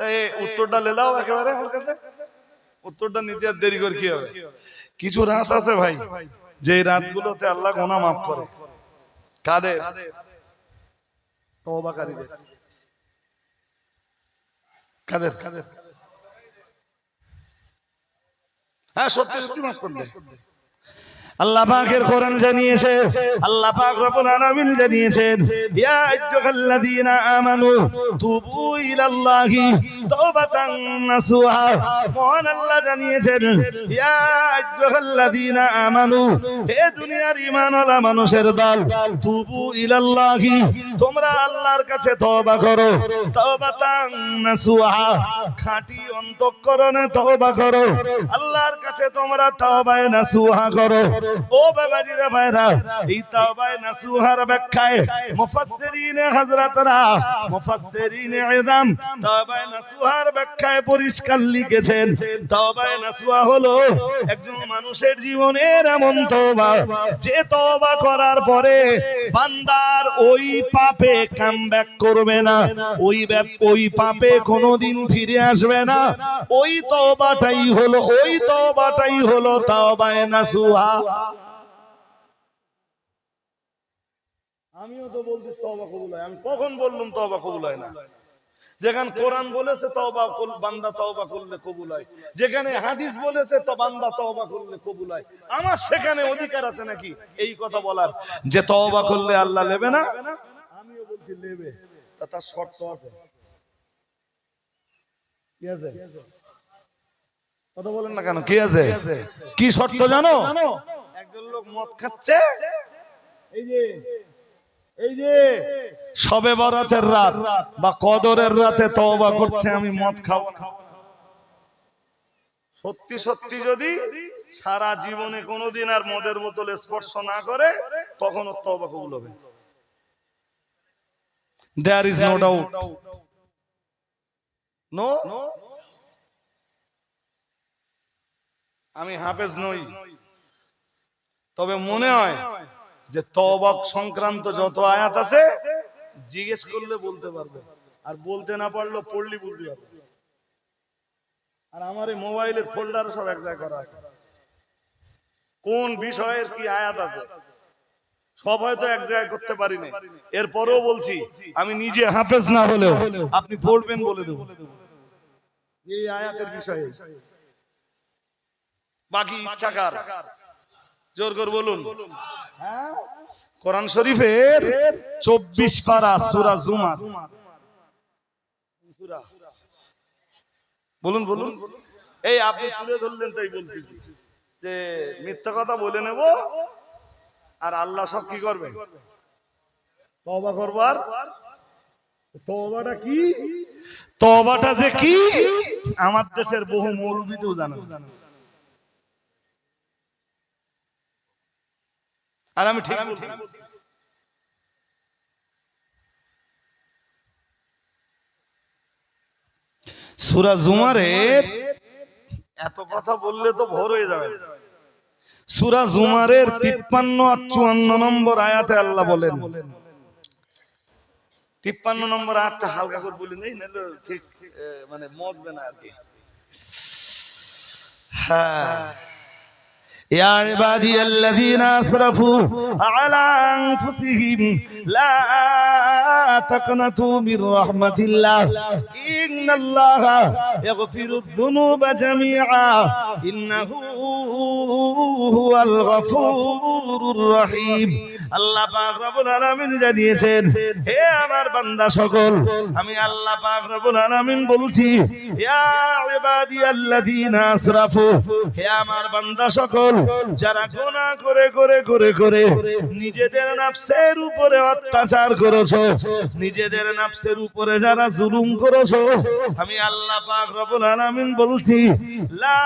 [SPEAKER 1] তাই উত্তরটা লেলাও একেবারে আমার কাছে। উত্তরটা নিতে আর দেরি করে কি হবে? কিছু রাত আছে ভাই, যে রাতগুলোতে আল্লাহ গুনাহ মাফ করে। কাদের? তওবাকারীদের। কাদের? হ্যাঁ, সত্যি সত্যি মাফ করে দেয়। আল্লাহ পাকের কোরআন জানিয়েছে, আল্লাহ পাক রব্বুল আলামিন জানিয়েছেন, ইয়া আইয়ুহাল্লাযীনা আমানু তুবু ইলাল্লাহি তাওবাতান নাসুহা। মহান আল্লাহ জানিয়েছেন, ইয়া আইয়ুহাল্লাযীনা আমানু, হে দুনিয়ার ঈমানওয়ালা মানুষের দল, তুবু ইলাল্লাহি, তোমরা আল্লাহর কাছে তওবা করো, তাওবাতান নাসুহা, খাঁটি অন্তঃকরণে তওবা করো, আল্লাহর কাছে তোমরা তাওবায়ে নাসুহা করো। ও বাবাজিরা ভাইরা, এই তাওবায়ে নাসুহার ব্যাখ্যায় মুফাসসিরিনে হযরতরা, মুফাসসিরিনে ইযাম তাওবায়ে নাসুহার ব্যাখ্যায় পরিষ্কার লিখেছেন, তাওবায়ে নাসুহা হলো একজন মানুষের জীবনের এমন তওবা যে তওবা করার পরে বান্দার ওই পাপে কামব্যাক করবে না, ওই পাপে কোনোদিন ফিরে আসবে না। ওই তওবাটাই হলো তাওবায়ে নাসুহা। আমিও তো বলতেছি তওবা কবুল হয়, আমি কখন বললাম তওবা কবুল হয় না? যেখানে কোরআন বলেছে তওবা বান্দা তওবা করলে কবুল হয়, যেখানে হাদিস বলেছে তো বান্দা তওবা করলে কবুল হয়, আমার সেখানে অধিকার আছে নাকি এই কথা বলার যে তওবা করলে আল্লাহ নেবে না? আমিও বলছি নেবে, তার শর্ত আছে। কি আছে? কথা বলেন না কেন? কি আছে? কি শর্ত জানো? একজন লোক মদ খাচ্ছে, এই যে শবে বরাতের রাত বা কদরের রাতে তওবা করছে, আমি মদ খাবো না। সত্যি সত্যি যদি সারা জীবনে কোনোদিন আর মদের বোতল স্পর্শ না করে, তখন ওর তওবা কবুল হবে। There is no doubt. No? আমি হাফেজ নই, তবে মনে হয় যে তওবা সংক্রান্ত যত আয়াত আছে জিজ্ঞেস করলে বলতে পারবে, আর বলতে না পারলেও পড়লি বুঝতে পারবে। আর আমার এই মোবাইলের ফোল্ডারে সব এক জায়গায় করা আছে, কোন বিষয়ের কি আয়াত আছে সব হয়তো এক জায়গায় করতে পারি না। এরপরেও বলছি, আমি নিজে হাফেজ না হলেও আপনি পড়বেন বলে দেব এই আয়াতের বিষয়ে। বাকি ইচ্ছাকার জোর করে বলুন। হ্যাঁ, কোরআন শরীফের 24 পারা সূরা জুমার, বলুন বলুন। এই আপনি তুলে ধরলেন তাই বলতেছি যে মিথ্যা কথা বলে নেব আর আল্লাহ সব কি করবে? তওবা করবার। তওবাটা কি? তওবাটা যে কি আমার দেশের বহু মৌলবীতেও জানে না। আর আমি ঠিক বলছি। সূরা জুমারের এত কথা বললে তো ভোর হয়ে যাবে, সূরা জুমারের 53 আর 54 নম্বর আয়াতে আল্লাহ বলেন, 53 নম্বর আয়াতটা হালকা করে বলি নেই, নাহলে ঠিক মানে মজবে না আর কি। হ্যাঁ, يا عبادي الذين أسرفوا على أنفسهم لا تقنطوا من رحمة الله إن الله يغفر الذنوب جميعا إنه هو الغفور الرحيم। আল্লাহ পাক রব্বুল আলামিন জানিয়েছেন, হে আমার বান্দা সকল, আমি আল্লাহ পাক রব্বুল আলামিন বলছি, ইয়া ইবাদিয়াল্লাযীনা আসরাফু, হে আমার বান্দা সকল যারা গুনাহ করে করে করে করে নিজেদের নফসের উপরে অত্যাচার করেছো, নিজেদের নফসের উপরে যারা জুলুম করেছো, আমি আল্লাহ পাক রব্বুল আলামিন বলছি, লা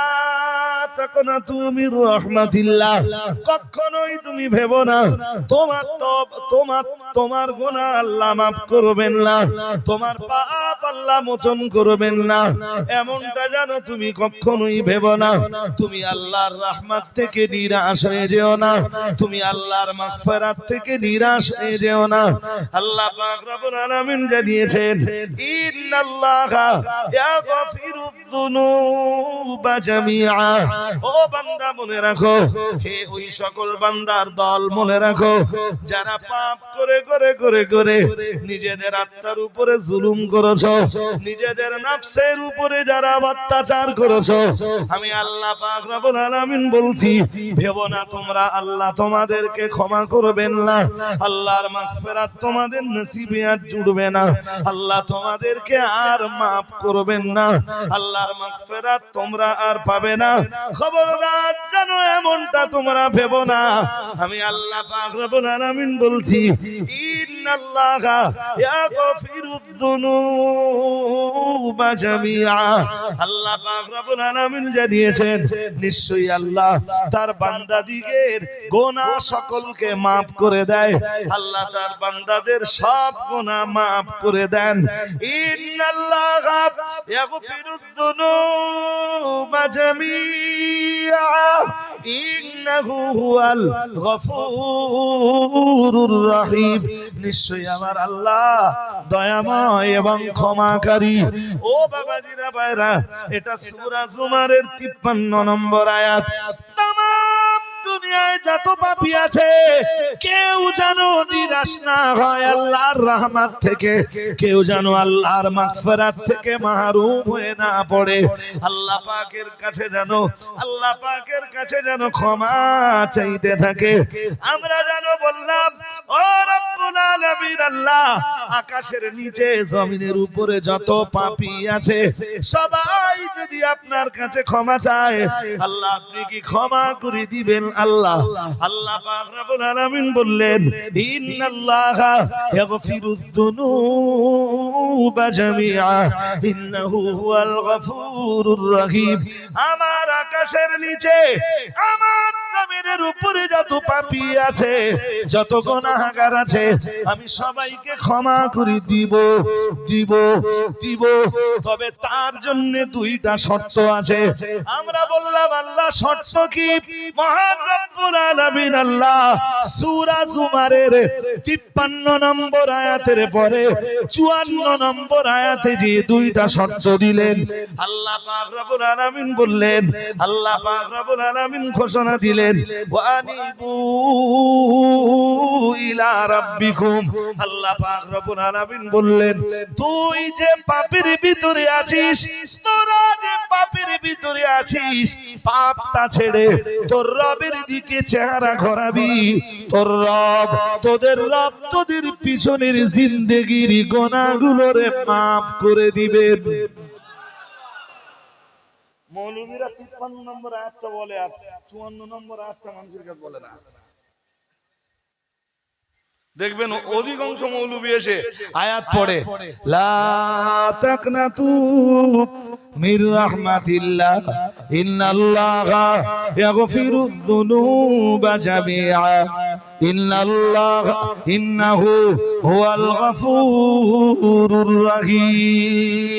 [SPEAKER 1] তাকনাতু মির রাহমাতিল্লাহ, কখনোই তুমি ভেবো না তোমার গুনাহ আল্লাহ মাফ করবেন না, তোমার পাপ আল্লাহ মোচন করবেন না, এমনটা জানো তুমি কখনোই ভেবো না। তুমি আল্লাহর রহমত থেকে নিরাশ হয়ে যেও না, তুমি আল্লাহর মাগফিরাত থেকে নিরাশ হয়ে যেও না। আল্লাহ পাক রব্বুল আলামিন জানিয়েছেন, ইন্নাল্লাহা ইয়াগফিরুয যুনুবা জামিআ। ও বান্দা মনে রাখো, হে ওই সকল বান্দার দল মনে রাখো যারা পাপ করে করে করে করে নিজেদের আত্মার উপরে জুলুম করেছো, নিজেদের নফসের উপরে যারা অত্যাচার করেছো, আমি আল্লাহ পাক রব্বুল আলামিন বলছি, ভেবো না তোমরা আল্লাহ তোমাদেরকে ক্ষমা করবেন না, আল্লাহর মাগফিরাত তোমাদের নসিবে আর জুড়বে না, আল্লাহ তোমাদেরকে আর মাফ করবেন না, আল্লাহর মাগফিরাত তোমরা আর পাবে না। খবরদার জানো এমনটা তোমরা ভেবো না। আমি আল্লাহ পাক রব্বুল আলামিন বলছি, ইন্নাল্লাহা ইয়াগফিরুয যুনুবা জামিআ। আল্লাহ পাক রব্বুল আলামিন জানিয়েছেন, নিশ্চয়ই আল্লাহ তার বান্দাদিগের গুনাহ সকলকে maaf করে দেয়, আল্লাহ তার বান্দাদের সব গুনাহ maaf করে দেন। ইন্নাল্লাহা ইয়াগফিরুয যুনুবা জামিআ ইন্নাহু হুয়াল গফুরুর রহিম। নিশ্চয়ই আমার আল্লাহ দয়াময় এবং ক্ষমাকারী। ও বাবাজিরা ভাইরা, এটা সূরা জুমারের 53 নম্বর আয়াত। তামাম দুনিয়ায় যত পাপী আছে কেউ যেন নিরাশ না হয় আল্লাহর রহমত থেকে, কেউ যেন আল্লাহর মাগফিরাত থেকে মাহরুম হয়ে না পড়ে। আল্লাহ পাকের কাছে যেন ক্ষমা চাইতে থাকে। আমরা যেন বললাম, ও রব্বুল আলামিন আল্লাহ, আকাশের নিচে জমিনের উপরে যত পাপী আছে সবাই যদি আপনার কাছে ক্ষমা চায়, আল্লাহ আপনি কি ক্ষমা করে দিবেন? আল্লাহ পাক রব্বুল আলামিন বললেন, ইন্নাল্লাহা ইয়াগফিরুয যুনুবা জামিআ ইন্নাহু হুয়াল গফুরুর রহিম। আমার আকাশের নিচে, আমার জমিনের উপরে যত পাপী আছে, যত গুনাহগার আছে, আমি সবাইকে ক্ষমা করে দিব। তবে তার জন্য দুইটা শর্ত আছে। আমরা বললাম, আল্লাহ শর্ত কি? মহান রব্বুল আলামিন আল্লাহ সূরা জুমারের 53 নম্বর আয়াতের পরে 54 নম্বর আয়াতে যে দুইটা শর্ত দিলেন, আল্লাহ পাক রব্বুল আলামিন বললেন, আল্লাহ পাক রব্বুল আলামিন ঘোষণা দিলেন, ওয়ানিবু ইলা রাব্বিকুম। আল্লাহ পাক রব্বুল আলামিন বললেন, তুই যে পাপের ভিতরে আছিস, তোরা যে পাপের ভিতরে আছিস, পাপটা ছেড়ে তোর রবের দিকে চেহারা ঘোরাবি। তোদের রব তোদের পিছনের জিন্দেগির গুনাহগুলোরে মাফ করে দিবেন। মৌলভীরা 53 নম্বর আয়াতটা বলে আর 54 নম্বর আয়াতটা মানুষের কাছে বলে না। দেখবেন অধিকাংশ মৌলভী এসে আয়াত পড়ে, লা তাকনাতু মির রাহমাতিল্লাহ ইন্নাল্লাহা ইয়াগফিরুয যুনুবা জামিআ ইন্নাহু হুয়াল গফুরুর রহিম।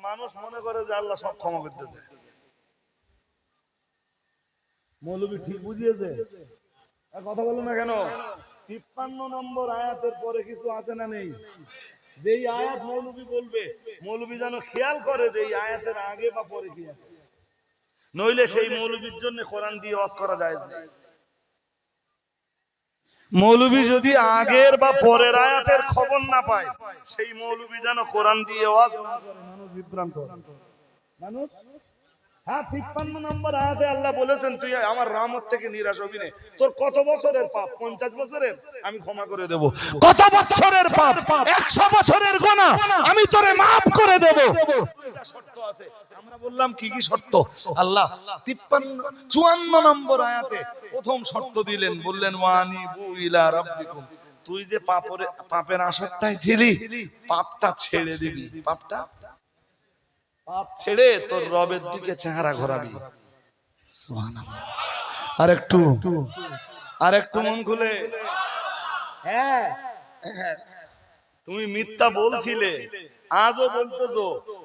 [SPEAKER 1] মানুষ মনে করে যে আল্লাহ সব ক্ষমা করতেছে। মৌলবী ঠিক বুঝিয়েছে? কথা বলো না কেন? 53 নম্বর আয়াতের পরে কিছু আছে না নেই? যেই আয়াত মৌলবী বলবে, মৌলবী যেন খেয়াল করে যে এই আয়াতের আগে বা পরে কি আছে, নইলে সেই মৌলবীর জন্য কোরআন দিয়ে ওয়াজ করা যায় না। মৌলবী যদি আগের বা পরের আয়াতের খবর না পায়, সেই মৌলবী যেন কোরআন দিয়ে ওয়াজ না করে, মানুষ বিভ্রান্ত মানুষ। হ্যাঁ, 53 নম্বর আয়াতে আল্লাহ বলেছেন তুই আমার রহমত থেকে নিরাশ হবি না। তোর কত বছরের পাপ? 50 বছরের, আমি ক্ষমা করে দেব। কত বছরের পাপ? 100 বছরের গুনাহ আমি তোরে maaf করে দেব। এটা শর্ত আছে। আমরা বললাম কি কি শর্ত? আল্লাহ 54 নম্বর আয়াতে প্রথম শর্ত দিলেন, বললেন ওয়ানিবু ইলা রাব্বিকুম। তুই যে পাপের আসক্তায় ছিলি, পাপটা ছেড়ে দিবি। পাপ ছেড়ে তোর রবের দিকে চেহারা ঘোরাবি। সুবহানাল্লাহ। আরেকটু মন খুলে। হ্যাঁ, তুমি মিথ্যা বলছিলে, আজও বলতেছো,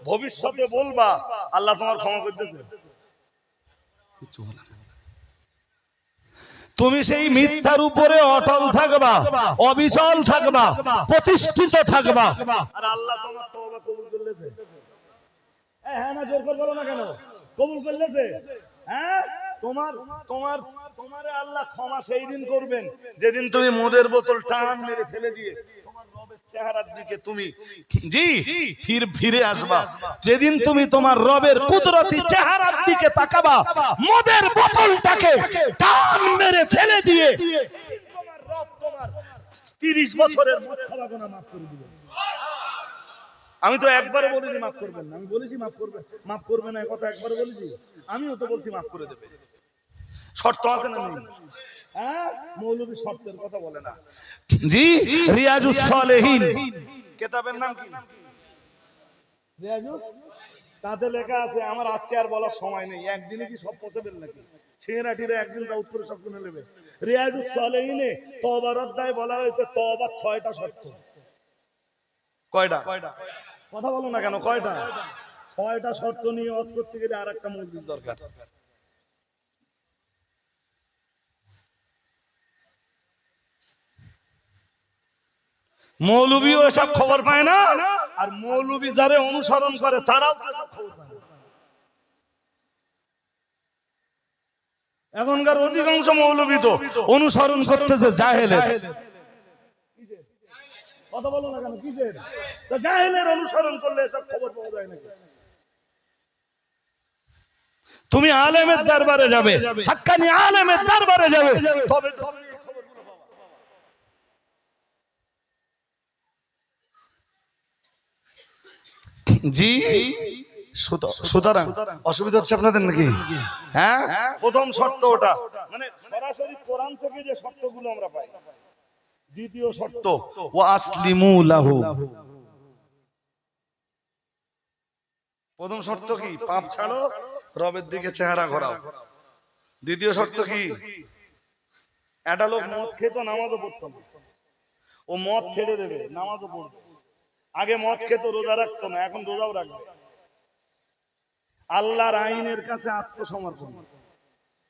[SPEAKER 1] ভবিষ্যতে বলবা, আল্লাহ তোমার ক্ষমা করতেছে? কিছু বলে না। তুমি সেই মিথ্যার উপরে অটল থাকবা, অবিচল থাকবা, প্রতিষ্ঠিত থাকবা, আর আল্লাহ তোমার তওবা কবুল করলেছে। হ্যাঁ না, জোর করে বলো না কেন? কবুল করলেছে। হ্যাঁ, তোমারে আল্লাহ ক্ষমা সেই দিন করবেন যেদিন তুমি মদের বোতল টান মেরে ফেলে দিয়ে তোমার রবের চেহারার দিকে তুমি ফিরে আসবা। যেদিন তুমি তোমার রবের কুদরতি চেহারার দিকে তাকাবা, মদের বোতলটাকে টান মেরে ফেলে দিয়ে তোমার রব তোমার 30 বছরের মদ খাওয়া গুনাহ মাফ করে দিবেন। আমি তো একবারে বলিনি মাফ করবেন না, আমি বলেছি মাফ করবে না, কথা একবারে বলেছি। আমিও তো বলছি মাফ করে দেবে। শর্ত আছে না নেই? হ্যাঁ, মৌলবী শর্তের কথা বলে না। জি, রিয়াজুস সালেহিন কিতাবের নাম কি? রিয়াজুস। তাতে লেখা আছে, আমার আজকে আর বলার সময় নেই, একদিনে কি সব পসিবল নাকি? ছেঁড়াটিরা একদিন দাউদ করে সব শুনে নেবে। রিয়াজুস সালেহিনে তওবার অধ্যায় বলা হয়েছে তওবার 6টা শর্ত। কয়টা? কথা বলো না কেন? কয়টা? 6টা শর্ত নিয়ে ওয়াজ করতে গেলে আরেকটা মজলিস দরকার। মৌলবীও এসব খবর পায় না, আর মৌলবী যারা অনুসরণ করে তারাও এসব খবর পায় না। এখনকার অধিকাংশ মৌলবী তো অনুসরণ করতেছে জাহেলের। কথা বলো না কেন? কিসের? জাহেলের অনুসরণ করলে এসব খবর পাওয়া যায় নাকি? তুমি আলেমের দরবারে যাবে, হাক্কানি আলেমের দরবারে যাবে, তবে তো তুমি এই খবরগুলো পাবা। জি, সুতরাং অসুবিধা হচ্ছে আপনাদের নাকি? হ্যাঁ, প্রথম শর্ত ওটা, মানে সরাসরি কোরআন থেকে যে শর্তগুলো আমরা পাই। দ্বিতীয় শর্ত ওয়া আসলিমু লাহু। প্রথম শর্ত কি? পাপ ছাড়ো, রবের দিকে চেহারা ঘোরাও। দ্বিতীয় শর্ত কি? একটা লোক মদ খেত, নামাজও পড়তো না, ও মদ ছেড়ে দেবে, নামাজও পড়বে। আগে মদ খেত, রোজা রাখতো না, এখন রোজাও রাখবে। আল্লাহর আইনের কাছে আত্মসমর্পণ।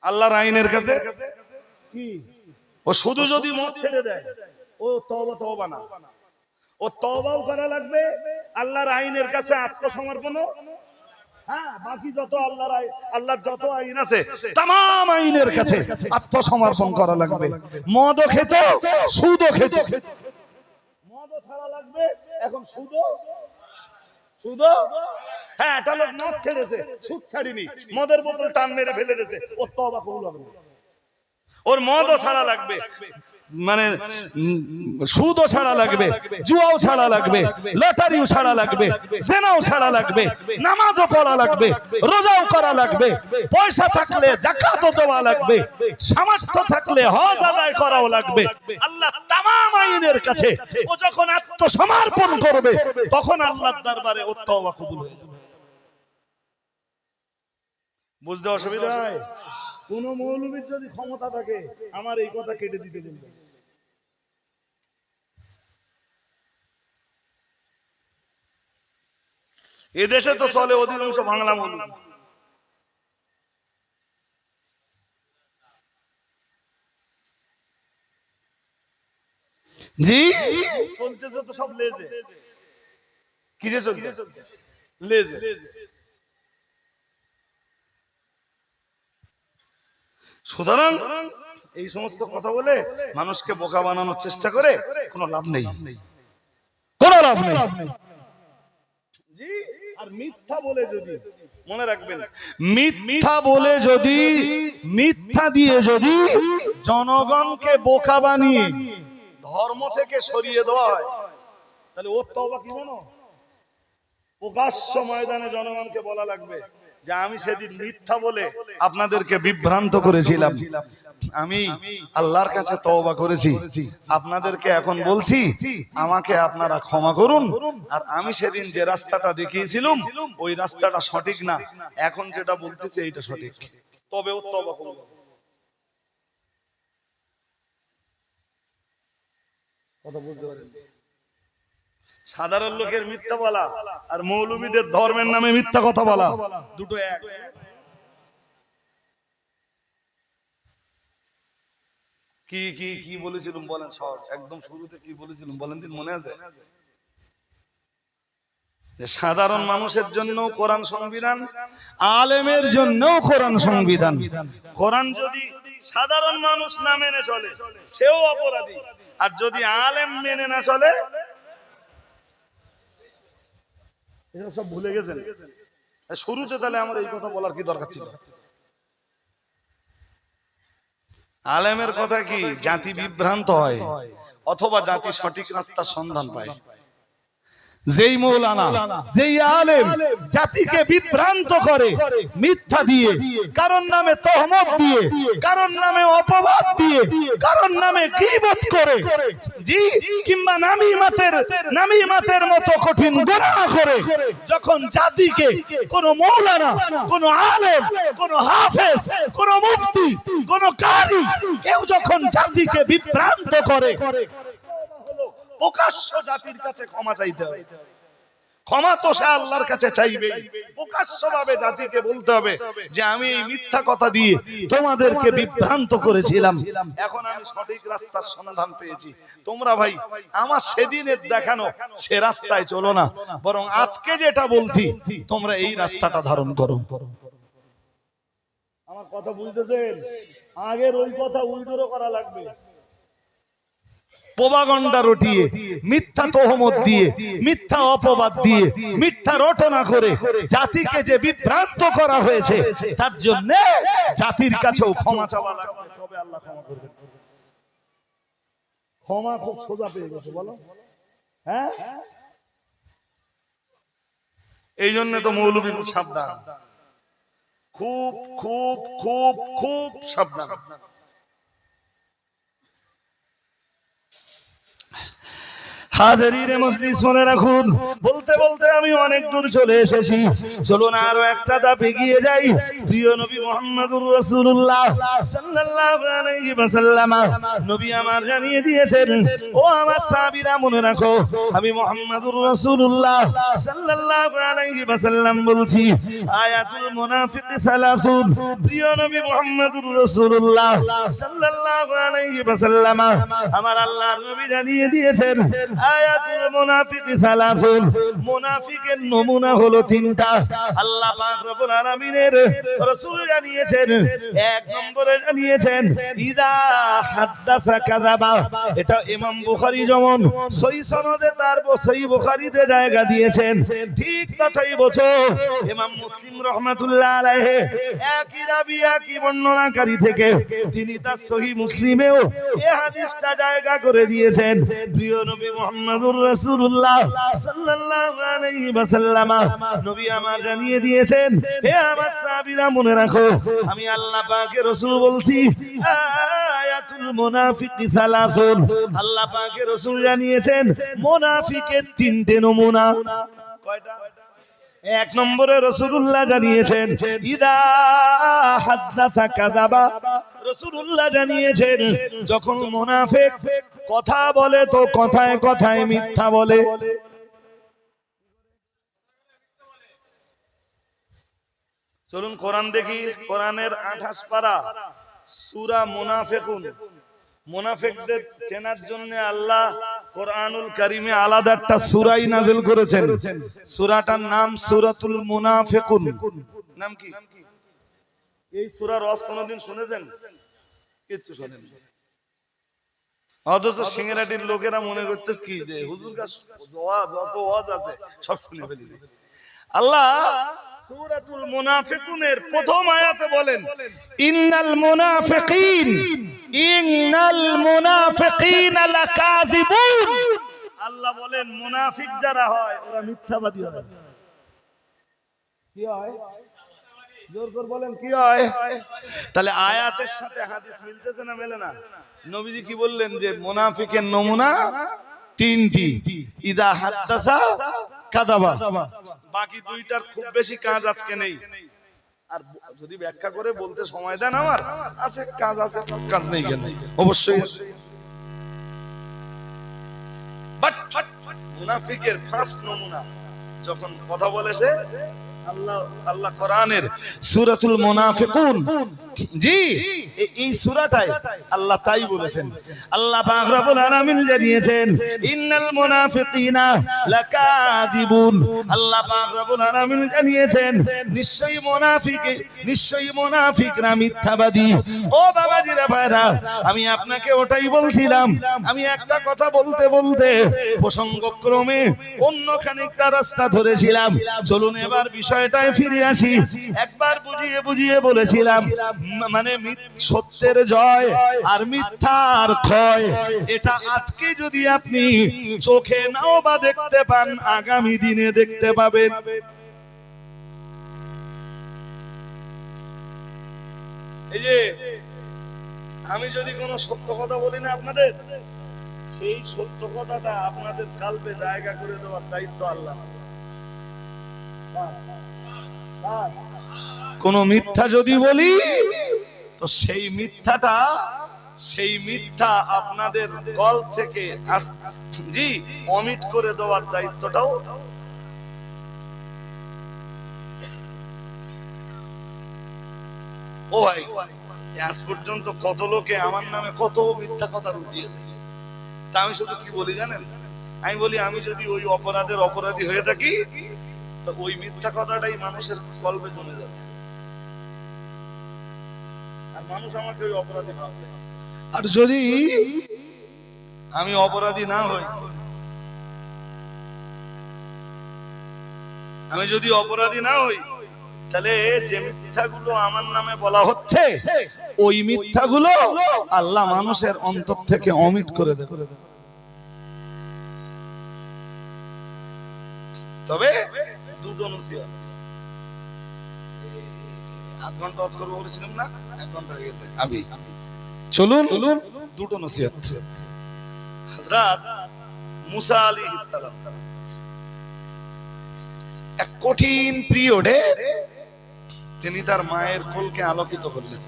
[SPEAKER 1] আল্লাহর আইনের কাছে কি? ও শুধু যদি মদ ছেড়ে দেয়, ও তওবা না, ও তওবাও করা লাগবে, আল্লাহর আইনের কাছে আত্মসমর্পণ। হ্যাঁ, বাকি যত আল্লাহর যত আইন আছে तमाम আইনের কাছে আত্মসমর্পণ করা লাগবে। মদও খেত, সুদও খেত, মদও ছাড়া লাগবে, এখন সুদও। হ্যাঁ, একটা লোক মদ ছেড়েছে, সুদ ছাড়িনি, মদের বোতল টান মেরে ফেলে দিয়েছে, ওর তওবা কবুল হবে না। ওর মদও ছাড়া লাগবে, মানে সুদও ছাড়া লাগবে, জুয়াও ছাড়া লাগবে, লটারিও ছাড়া লাগবে, জেনাও ছাড়া লাগবে, নামাজও পড়া লাগবে, রোজাও করা লাগবে, পয়সা থাকলে যাকাতও দেওয়া লাগবে, সামর্থ্য থাকলে হজ আদায় করাও লাগবে। আল্লাহ তামাম আইনের কাছে ও যখন আত্মসমর্পণ করবে, তখন আল্লাহর দরবারে ওর তওবা কবুল হয়ে যাবে। বুঝতে অসুবিধা হয়? কোন মৌলবীর যদি ক্ষমতা থাকে, আমার এই কথা কেটে দিতে বলবেন। এদেশে তো চলে অধিকাংশ বাংলা মৌলবী। জি চলতেছে তো সব লেজে, কিসে চলছে? লেজে। সুতরাং এই সমস্ত কথা বলে মানুষকে বোকা বানানোর চেষ্টা করে কোনো লাভ নেই, কোনো লাভ নেই। জি, আর মিথ্যা বলে যদি, মনে রাখবেন, মিথ্যা বলে যদি, মিথ্যা দিয়ে যদি জনগণকে বোকা বানিয়ে ধর্ম থেকে সরিয়ে দেওয়া হয়, তাহলে ওর তওবা কি জানো? প্রকাশ্য ময়দানে জনগণকে বলা লাগবে যে আমি সেদিন মিথ্যা বলে আপনাদেরকে বিভ্রান্ত করেছিলাম, আমি আল্লাহর কাছে তওবা করেছি, আপনাদেরকে এখন বলছি আমাকে আপনারা ক্ষমা করুন, আর আমি সেদিন যে রাস্তাটা দেখিয়েছিলাম ওই রাস্তাটা সঠিক না, এখন যেটা বলতেছি এইটা সঠিক, তবে ও তওবা করবে। কথা বুঝতে পারেন? সাধারণ লোকের মিথ্যা বলা আর মৌলবীদের ধর্মের নামে মিথ্যা কথা বলা দুটো এক। কি কি কি বলেছিলাম বলেন, সব একদম শুরুতে কি বলেছিলাম বলেন, দিন মনে আছে? যে সাধারণ মানুষের জন্য কোরআন সংবিধান, আলেমের জন্য কোরআন সংবিধান। কোরআন যদি সাধারণ মানুষ না মেনে চলে সেও অপরাধী, আর যদি আলেম মেনে না চলে, এসব সব ভুলে গেছেন শুরুতে, তাহলে আমার এই কথা বলার কি দরকার ছিল? আলেমের কথা কি জাতি বিভ্রান্ত হয় অথবা জাতি সঠিক রাস্তার সন্ধান পায়। যেই মৌলানা, যেই আলেম জাতিকে বিভ্রান্ত করে মিথ্যা দিয়ে, কারণ নামে তহমত দিয়ে, কারণ নামে অপবাদ দিয়ে, কারণ নামে গীবত করে, জি, কিংবা নামিমাতের মতো কঠিন গুনাহ করে, যখন জাতিকে কোন মৌলানা, কোন আলেম, কোন হাফেজ, কোন মুফতি, কোন কারি, কেউ যখন জাতিকে বিভ্রান্ত করে, প্রকাশ্য জাতির কাছে ক্ষমা চাইতে হবে। ক্ষমা তো সে আল্লাহর কাছে চাইবে, প্রকাশ্যভাবে জাতিকে বলতে হবে যে আমি এই মিথ্যা কথা দিয়ে তোমাদেরকে বিভ্রান্ত করেছিলাম, এখন আমি সঠিক রাস্তার সন্ধান পেয়েছি, তোমরা ভাই আমার সেদিনের দেখানো সে রাস্তায় চলো না, বরং আজকে যেটা বলছি তোমরা এই রাস্তাটা ধারণ করো। আমার কথা বুঝতেছেন? আগের ওই কথা উল্টো করা লাগবে, প্রোপাগান্ডা রটিয়ে, মিথ্যা তহমত দিয়ে, মিথ্যা অপবাদ দিয়ে, মিথ্যা রটনা করে জাতিকে যে বিভ্রান্ত করা হয়েছে, তার জন্য জাতির কাছেও ক্ষমা চাওয়া লাগবে, তবে আল্লাহ ক্ষমা করবেন। ক্ষমা খুব সোজা পেয়ে গেছে, বলো হ্যাঁ? এই জন্য তো মৌলবী খুব সাবধান, খুব খুব খুব খুব সাবধান। হাজারিরে মজলিস মনে রাখুন, বলতে বলতে আমি অনেক দূর চলে এসেছি, চলুন আরো একটা ধাপ এগিয়ে যাই। প্রিয় নবী মুহাম্মদুর রাসূলুল্লাহ সাল্লাল্লাহু আলাইহি ওয়াসাল্লাম, নবী আমার জানিয়ে দিয়েছেন, ও আমার সাহাবীরা মনে রাখো, আমি মুহাম্মদুর রাসূলুল্লাহ সাল্লাল্লাহু আলাইহি ওয়াসাল্লাম বলছি, আয়াতুল মুনাফিক সালাসুন। প্রিয় নবী মুহাম্মদুর রাসূলুল্লাহ সাল্লাল্লাহু আলাইহি ওয়াসাল্লাম, আমার আল্লাহর নবী জানিয়ে দিয়েছেন, আয়াতুল মুনাফিক সালাসুন, মুনাফিকের নমুনা হলো তিনটা। আল্লাহ পাক রব্বুল আলামিনের রাসূল জানিয়েছেন, এক নম্বরে জানিয়েছেন ইদা হাদাসা কাযাবা। এটা ইমাম বুখারী যেমন সহিহ সনদে তার সহিহ বুখারীতে জায়গা দিয়েছেন, ঠিক তথাই বছর ইমাম মুসলিম রাহমাতুল্লাহ আলাইহি একই রাবী একই বর্ণনাকারী থেকে তিনি তার সহিহ মুসলিমেও এই হাদিসটা জায়গা করে দিয়েছেন। প্রিয় নবী মুহাম্মদুর রাসূলুল্লাহ সাল্লাল্লাহু আলাইহি ওয়াসাল্লাম, নবী আমার জানিয়ে দিয়েছেন, হে আমার সাহাবীরা মনে রাখো, আমি আল্লাহ পাকের রাসূল বলছি, আয়াতুল মুনাফিক সালাসুন। আল্লাহ পাকের রাসূল জানিয়েছেন মুনাফিকের তিনটে নমুনা। কয়টা? এক নম্বরে রাসূলুল্লাহ জানিয়েছেন ইদা হাদাসা কাযাবা। রাসূলুল্লাহ জানিয়েছেন যখন মুনাফিক কথা বলে তো কথায় কথায় মিথ্যা বলে। চলুন কোরআন দেখি, কোরআনের 28 পারা সূরা মুনাফিকুন, মুনাফিকদের চেনার জন্য আল্লাহ কোরআনুল কারীমে আলাদা একটা সূরাই নাযিল করেছেন। সূরাটার নাম সূরাতুল মুনাফিকুন। নাম কি? এই সূরার ওয়াজ কোনদিন শুনেছেন? কিচ্ছু শোনেন। অথচ সিংহাটির লোকেরা মনে করতেছে কি যে হুজুর কাছে যত ওয়াজ আছে সব শুনে ফেলেছি। আল্লাহ সূরাতুল মুনাফিকুনের প্রথম আয়াতে বলেন ইন্নাল মুনাফিকিনা লাকাযিবুন। আল্লাহ বলেন মুনাফিক যারা হয় ওরা মিথ্যাবাদী হয়। কি হয়? জোর করে বলেন কি হয়? তাহলে আয়াতের সাথে হাদিস মিলতেছে না মেলে না? নবীজি কি বললেন যে মুনাফিকের নমুনা তিনটি, ইদা হাদাসা কাযাবা। বাকি দুইটার খুব বেশি কাজ আজকে নেই। আর যদি ব্যাখ্যা করে বলতে সময় দেন আমার আছে, কাজ আছে, কাজ নেই কেন? অবশ্যই আছে। বাট মুনাফিকের ফার্স্ট নমুনা যখন কথা বলে সে আল্লাহ কোরআনের সূরাতুল মুনাফিকুন, জি এই সূরাটায় আল্লাহ তাই বলেছেন। আল্লাহ পাক রব্বুল আলামিন জানিয়েছেন ইন্নাল মুনাফিকিনা লাকাযিবুন। আল্লাহ পাক রব্বুল আলামিন জানিয়েছেন নিশ্চয়ই মুনাফিকরা মিথ্যাবাদী। ও বাবাজিরা ভাইরা, আমি আপনাকে ওটাই বলছিলাম। আমি একটা কথা বলতে বলতে প্রসঙ্গক্রমে অন্য খানিকটা রাস্তা ধরেছিলাম। চলুন এবার বিষয়টায় ফিরে আসি। একবার বুঝিয়ে বলেছিলাম মানে সত্যের জয় আর মিথ্যার ক্ষয়, এটা আজকে যদি আপনি চোখে নাও বা দেখতে পান, আগামী দিনে দেখতে পাবেন। এই যে আমি যদি কোনো সত্য কথা বলি না আপনাদের, সেই সত্য কথাটা আপনাদের কালবে জায়গা করে দেওয়ার দায়িত্ব আল্লাহ। কোন মিথ্যা যদি বলি তো সেই মিথ্যা আপনাদের গল থেকে জি অমিট করে দেওয়ার দায়িত্বটাও। ও ভাই, আজ পর্যন্ত কত লোকে আমার নামে কত মিথ্যা কথা রটিয়েছে। তা আমি শুধু কি বলি জানেন? আমি বলি আমি যদি ওই অপরাধের অপরাধী হয়ে থাকি তো ওই মিথ্যা কথাটাই মানুষের কলবে জমে যাবে, আর মানুষ আমাকে ওই অপরাধী ভাববে। আর যদি আমি অপরাধী না হই, তাহলে যে মিথ্যাগুলো আমার নামে বলা হচ্ছে ওই মিথ্যাগুলো আল্লাহ মানুষের অন্তর থেকে অমিট করে দেবে। তবে দুটো নসিহত, আধ ঘন্টা ওয়াজ করবো বলেছিলাম না, 1 ঘন্টা হয়ে গেছে। চলুন দুটো নসিহত। হযরত মুসা আলাইহিস সালাম এক কঠিন পিরিয়ডে তিনি তার মায়ের কোলকে আলোকিত করলেন।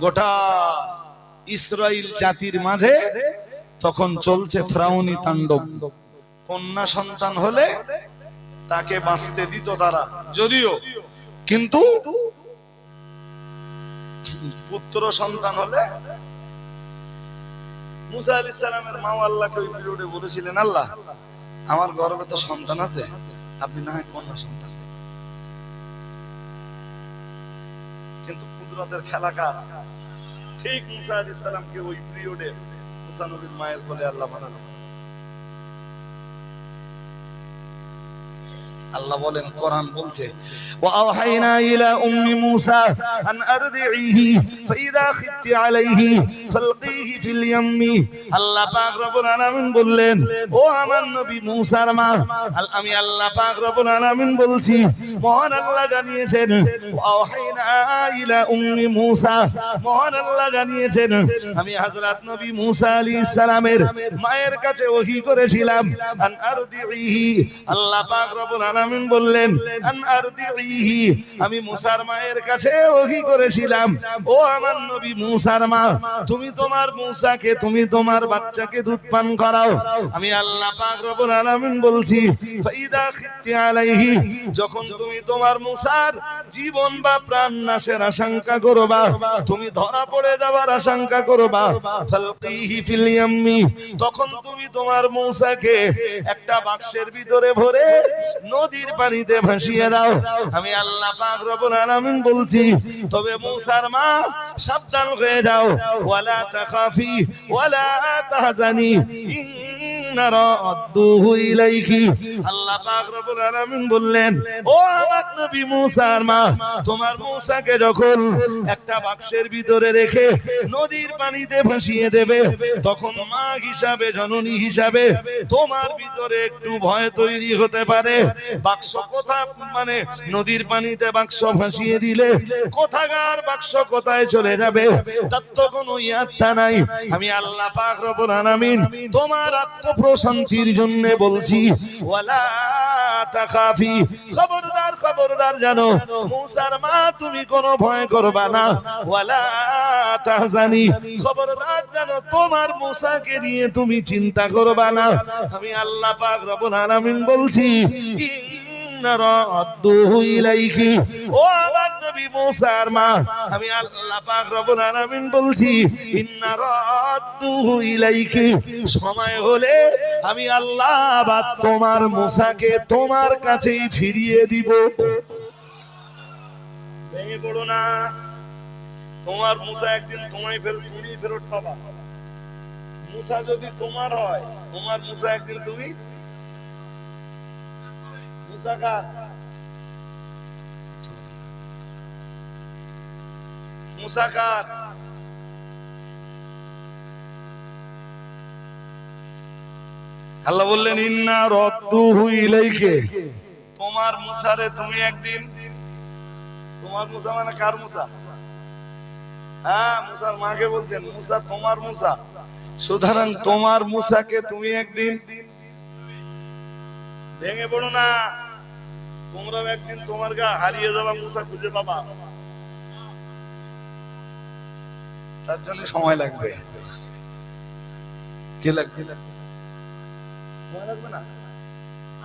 [SPEAKER 1] গোটা ইসরাইল জাতির মাঝে তখন চলছে ফিরাউনি তাণ্ডব। কন্যা সন্তান হলে তাকে বাঁচতে দিত তারা যদিও, কিন্তু পুত্র সন্তান হলে মুসা আলাইহিস সালামের মা আল্লাহকে ওই পিরিয়ডে বলেছিলেন, আল্লাহ আমার গর্ভে তো সন্তান আছে, আপনি না হয় কন্যা সন্তান দেন। কিন্তু কুদরতের খেলা কার? ঠিক মুসা আলাইহিস সালামকে ওই পিরিয়ডে মুসা নবীর মায়ের কোলে আল্লাহ পাঠালেন। আল্লাহ বলেন, কোরআন বলছে ওয়াওহাইনা ইলা উম্মি মূসা আন আরদিহি ফাইদা খিফতি আলাইহি ফালকিহি ফিল ইয়াম্মি। আল্লাহ পাক রব্বুল আলামিন বললেন, ও আমার নবী মূসার মা, আমি আল্লাহ পাক রব্বুল আলামিন বলছি, মহান আল্লাহ জানিয়েছেন ওয়াওহাইনা ইলা উম্মি মূসা, মহান আল্লাহ জানিয়েছেন আমি হযরত নবী মূসা আলাইহিস সালামের মায়ের কাছে ওহী করেছিলাম আন আরদিহি। আল্লাহ পাক রব্বুল আলামিন আলামিন বললেন আন আরদিহি, আমি মুসার মায়ের কাছে ওহী করেছিলাম, ও আমার নবী মুসার মা, তুমি তোমার মুসাকে, তুমি তোমার বাচ্চাকে দুধ পান করাও। আমি আল্লাহ পাক রব্বুল আলামিন বলছি ফাইদা খিত্তি আলাইহি, যখন তুমি তোমার মুসার জীবন বা প্রাণ নাশের আশঙ্কা করবা, তুমি ধরা পড়ে যাবার আশঙ্কা করবা, ফালকিহি ফিল ইয়াম্মি, তখন তুমি তোমার মুসাকে একটা বাক্সের ভিতরে ভরে নদীর পানিতে ভাসিয়ে দাও। আমি আল্লাহ পাক রব্বুল আলামিন বলছি, তবে মুসার মা সাবধান হয়ে যাও, ওয়ালা তাখাফি ওয়ালা তাহজানি ইন্না রাদ্দুহু ইলাইকি। আল্লাহ পাক রব্বুল আলামিন বললেন, ও আমার নবী মুসার মা, তোমার মুসাকে যখন একটা বাক্সের ভিতরে রেখে নদীর পানিতে ভাসিয়ে দেবে, তখন মা হিসাবে, জননী হিসাবে তোমার ভিতরে একটু ভয় তৈরি হতে পারে। বাক্স কোথা, মানে নদীর পানিতে বাক্স ভাসিয়ে দিলে কোথাকার বাক্স কোথায় চলে যাবে তার তো কোনো ইয়াত্তা নাই। আমি আল্লাহ পাক রব্বুল আলামিন তোমার আত্মপ্রশান্তির জন্য বলছি, ওয়ালা তাখাফি, খবরদার খবরদার জানো মুসার মা, তুমি কোনো ভয় করবা না, ওয়ালা তাহজানি, খবরদার জানো তোমার মুসাকে নিয়ে তুমি চিন্তা করবা না। আমি আল্লাহ পাক রব্বুল আলামিন বলছি, ইন্না রাদ্দুহু ইলাইকি, ও আমার নবী মুসার মা, আমি আল্লাহ পাক রব্বুল আলামিন বলছি, ইন্না রাদ্দুহু ইলাইকি, সময় হলে আমি আল্লাহ আবার তোমার মুসাকে তোমার কাছেই ফিরিয়ে দিব। ভেঙে পড়ো না, তোমার মুসা একদিন তুমি ফেরত পাবা। মুসা যদি তোমার হয়, তোমার মুসা একদিন তুমি, মুসা কার? মুসা কার? আল্লাহ বললেন ইন্না রাদ্দুহু ইলাইকা, তোমার মুসারে তুমি একদিন, তোমার মুসা মানে কার মুসা? হ্যাঁ, মুসার মাকে বলছেন মুসা তোমার মুসা, সুতরাং তোমার মুসাকে তুমি একদিন, ভেঙে পড়ো না, তোমরাও একদিন তোমার গা হারিয়ে যাবা মুসা খুঁজে পাবা, তার জন্য সময় লাগবে। কি লাগবে? সময় লাগবে না?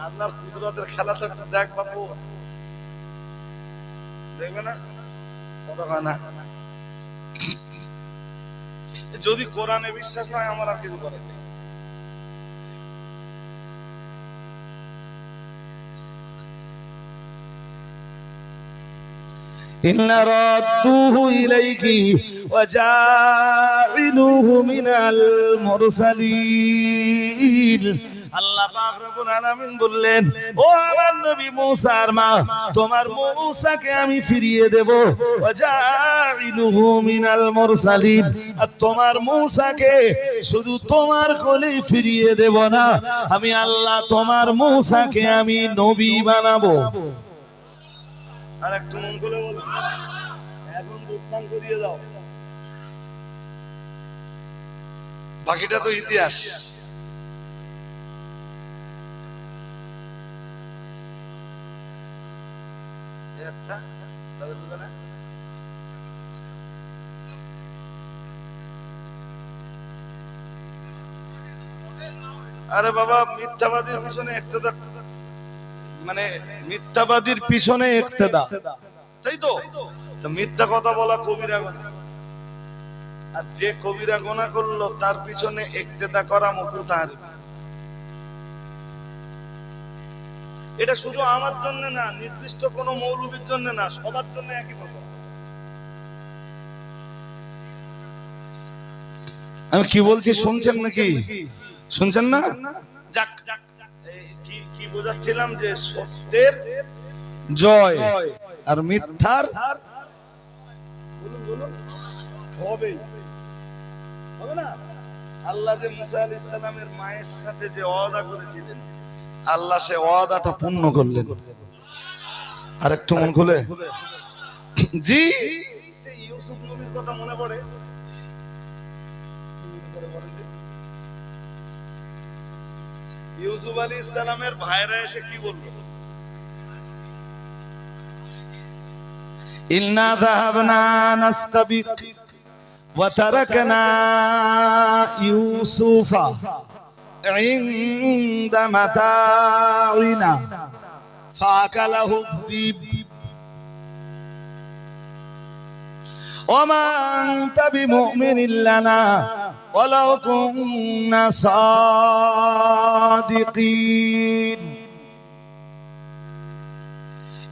[SPEAKER 1] আল্লাহর কুদরতের খেলা তো একটু দেখ বাবু, দেখবে না? কথা কয় না? যদি কোরআনে বিশ্বাস হয় আমার আর কিছু করার নেই। ইন্না রাদ্দুহু ইলাইকি ওয়া জাইলুহু মিনাল মুরসালিন। আল্লাহ পাক রব্বুল আলামিন বললেন, ও আমার নবী মুসার মা, তোমার মুসাকে আমি ফিরিয়ে দেব, ওয়া জাইলুহু মিনাল মুরসালিন, আর তোমার মুসাকে শুধু তোমার কোলেই ফিরিয়ে দেব না, আমি আল্লাহ তোমার মুসাকে আমি নবী বানাবো। আর একটু মন খুলে বলো, এখন দুঃখান করিয়ে দাও, বাকিটা তো ইতিহাস। আরে বাবা, মিথ্যাবাদীর পিছনে ইক্তেদা, মানে মিথ্যাবাদীর পিছনে ইক্তেদা, তাই তো? মিথ্যা কথা বলা কবিরা গুনাহ, আর যে কবিরা গুনাহ করলো তার পিছনে ইক্তেদা করা মুতাহারিম। এটা শুধু আমার জন্য না, নির্দিষ্ট কোন মৌলবীর জন্য না, সবার জন্য একই কথা। আমি কি বলছি শুনছেন নাকি? শুনছেন না? যাক, কি বোঝাচ্ছিলাম যে সত্যের জয় আর মিথ্যার হবে না। আল্লাহ যে মুসা আলাইহিস সালামের মায়ের সাথে যে ওয়াদা করেছিলেন, আল্লাহ সে ওয়াদাটা পূর্ণ করলেন। আর একটু মন খুলে জি, ইউসুফ নবীর কথা মনে পড়ে? ইউসুফ আলাইহিস সালামের ভাইরা এসে কি বলল? ইন্না যাহাবনা নাস্তাবিক ওয়া তারাকনা ইউসুফা ইনদা মাতাইনা ফাকালাহু যিব وما أنت بمؤمن لنا ولو كنا صادقين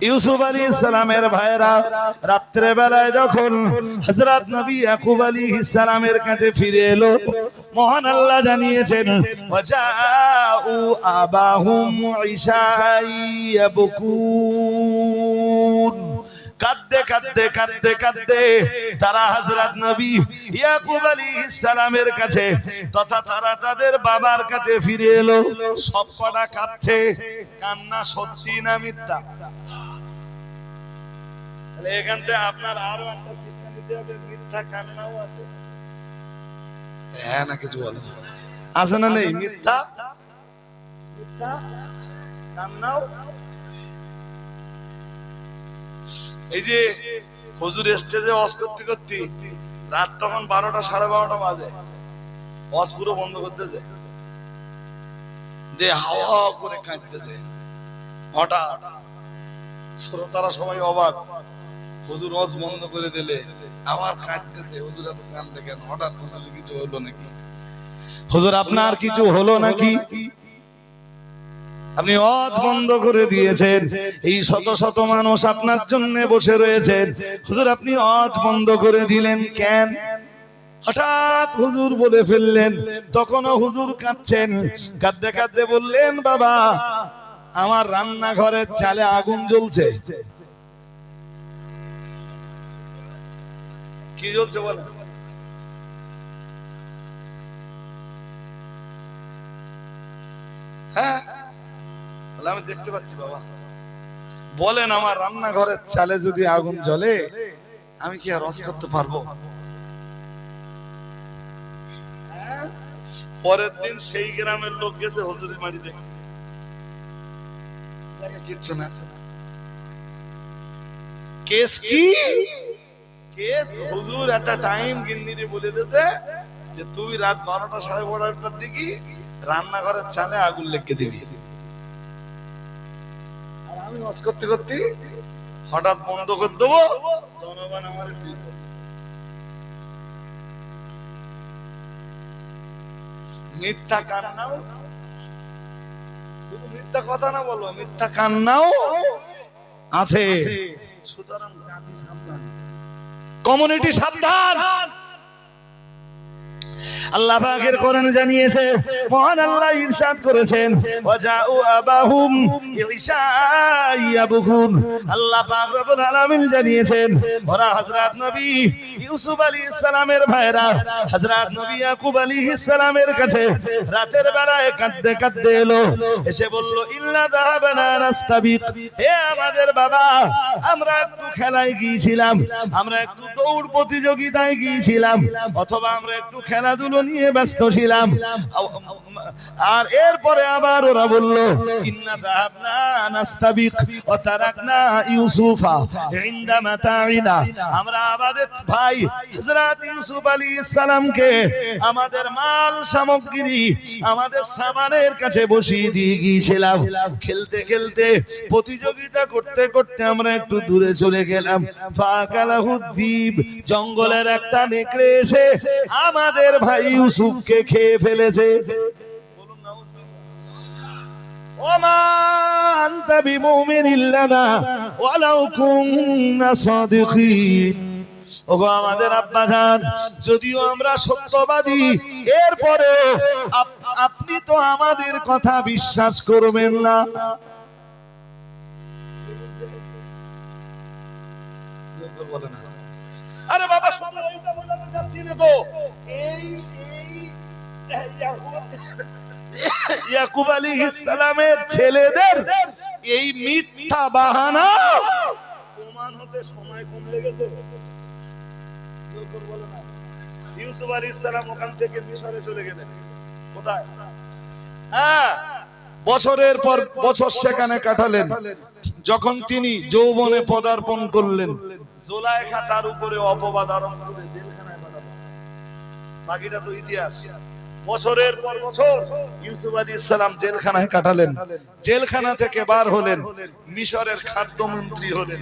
[SPEAKER 1] ইউসুফ আলাইহিস সালামের ভাইরা রাত্রে বেলায় যখন হযরত নবী ইয়াকুব আলাইহিস সালামের কাছে ফিরে এলো, মহান আল্লাহ জানিয়েছেন ওয়াজাউ আবাহুম ইশাইয়াবকুন, কাঁদতে কাঁদতে কাঁদতে কাঁদতে তারা হযরত নবী ইয়াকুব আলাইহিস সালামের কাছে তথা তারা তাদের বাবার কাছে ফিরে এলো। সব কটা কাঁদছে, কান্না সত্যি না মিথ্যা? এখান থেকে আপনার আরো একটা শিক্ষা নিতে হবে, মিথ্যা কান্নাও আছে। হ্যাঁ না কিছু বলে আছে না? নেই মিথ্যা মিথ্যা কান্নাও। এই যে হুজুর স্টেজে ওয়াজ করতে করতে রাত তখন 12টা 12:30 বাজে, ওয়াজ পুরো বন্ধ করতেছে, যে হাওয়া করে কাঁদতেছে। হঠাৎ শ্রোতারা সবাই অবাক, হুজুর ওয়াজ বন্ধ করে দিলে আবার কাঁদতেছে, হুজুর এত কাঁদলে কেন? হঠাৎ হুজুর কিছু হলো নাকি? হুজুর আপনার কিছু হলো নাকি? আপনি ওয়াজ বন্ধ করে দিয়েছেন, এই শত শত মানুষ আপনার জন্য বসে রয়েছেন, হুজুর আপনি ওয়াজ বন্ধ করে দিলেন কেন? হঠাৎ হুজুর বলে ফেললেন, তখনও হুজুর কাঁদছেন, কাঁদতে কাঁদতে বললেন, বাবা আমার রান্নাঘরের চালে আগুন জ্বলছে। কি জ্বলছে বলেন? হ্যাঁ আমি দেখতে পাচ্ছি বাবা। বলেন আমার রান্নাঘরের চালে যদি আগুন জ্বলে আমি কি আর ওয়াজ করতে পারবো? পরের দিন সেই গ্রামের লোক গেছে হুজুরের বাড়ি দেখতে, কিচ্ছু না। কেস কি? কেস হুজুর একটা টাইম গিন্নিরে বলে দিয়েছে যে তুই রাত 12টা 12:30টার দিকে রান্নাঘরের চালে আগুন লেগে দিবি। আর আমি ওয়াজ করতে করতে হঠাৎ বন্ধ করে দেবো, জনগণ আমার মিথ্যা কান্নাও, শুধু মিথ্যা কথা না বলো, মিথ্যা কান্নাও আছে। সুতরাং জাতি সাবধান, কমিউনিটি সাবধান। আল্লাহ পাকের কোরআন জানিয়েছে, মহান আল্লাহ ইরশাদ করেছেন ওয়াজাউ আবাহুম ইশাইয়াবকুন। আল্লাহ পাক রব্বুল আলামিন জানিয়েছেন ওরা হযরত নবী ইউসুফ আলাইহিস সালামের ভাইরা হযরত নবী ইয়াকুব আলাইহিস সালামের কাছে রাতের বেলায় কাঁদতে কাঁদতে এলো, এসে বলল ইল্লা যাহাবানা নাস্তাবিক, হে আমাদের বাবা আমরা একটু খেলায় গিয়েছিলাম, আমরা একটু দৌড় প্রতিযোগিতায় গিয়েছিলাম, অথবা আমরা একটু খেলাধুলো নিয়ে ব্যস্ত ছিলাম। আর এরপরে আবার ওরা বলল ইন্না যাহাবনা নাস্তাবিক ওয়া তারাকনা ইউসুফা ইনদা মাতাইনা, আমরা আমাদের ভাই হযরত ইউসুফ আলাইহিস সালামকে আমাদের মাল সামগ্রী আমাদের সামানের কাছে বসিয়ে দিয়ে গিয়েছিলাম। খেলতে খেলতে প্রতিযোগিতা করতে করতে আমরা একটু দূরে চলে গেলাম, ফাকালাহু যিব, জঙ্গলের একটা নেকড়ে এসে আমাদের ভাই ইউসুফকে খেয়ে ফেলেছে। ওমা আনতা বিমুমিনিন লানা ওয়ালাউ কুননা সাদিকিন, ওগো আমাদের আব্বা জান, যদিও আমরা সত্যবাদী এরপরে আপনি তো আমাদের কথা বিশ্বাস করবেন না। আরে বাবা শুধু এইটা বলতে যাচ্ছি না তো, এই ইয়াকুব আলাইহিস সালামের ছেলেদের এই মিথ্যা বাহানা প্রমাণ হতে সময় কম লেগেছে। ইউসুফ আলাইহিস সালাম ওখান থেকে মিশরে চলে গেলেন। কোথায়? হ্যাঁ, বছরের পর বছর সেখানে কাটালেন। যখন তিনি যৌবনে পদার্পণ করলেন, জুলাইখা তার উপরে অপবাদ আরোপ করে জেলখানায় পাঠালো। বাকিটা তো ইতিহাস। বছরের পর বছর ইউসুফ আলাইহিস সালাম জেলখানায় কাটালেন। জেলখানা থেকে বার হলেন, মিশরের খাদ্যমন্ত্রী হলেন।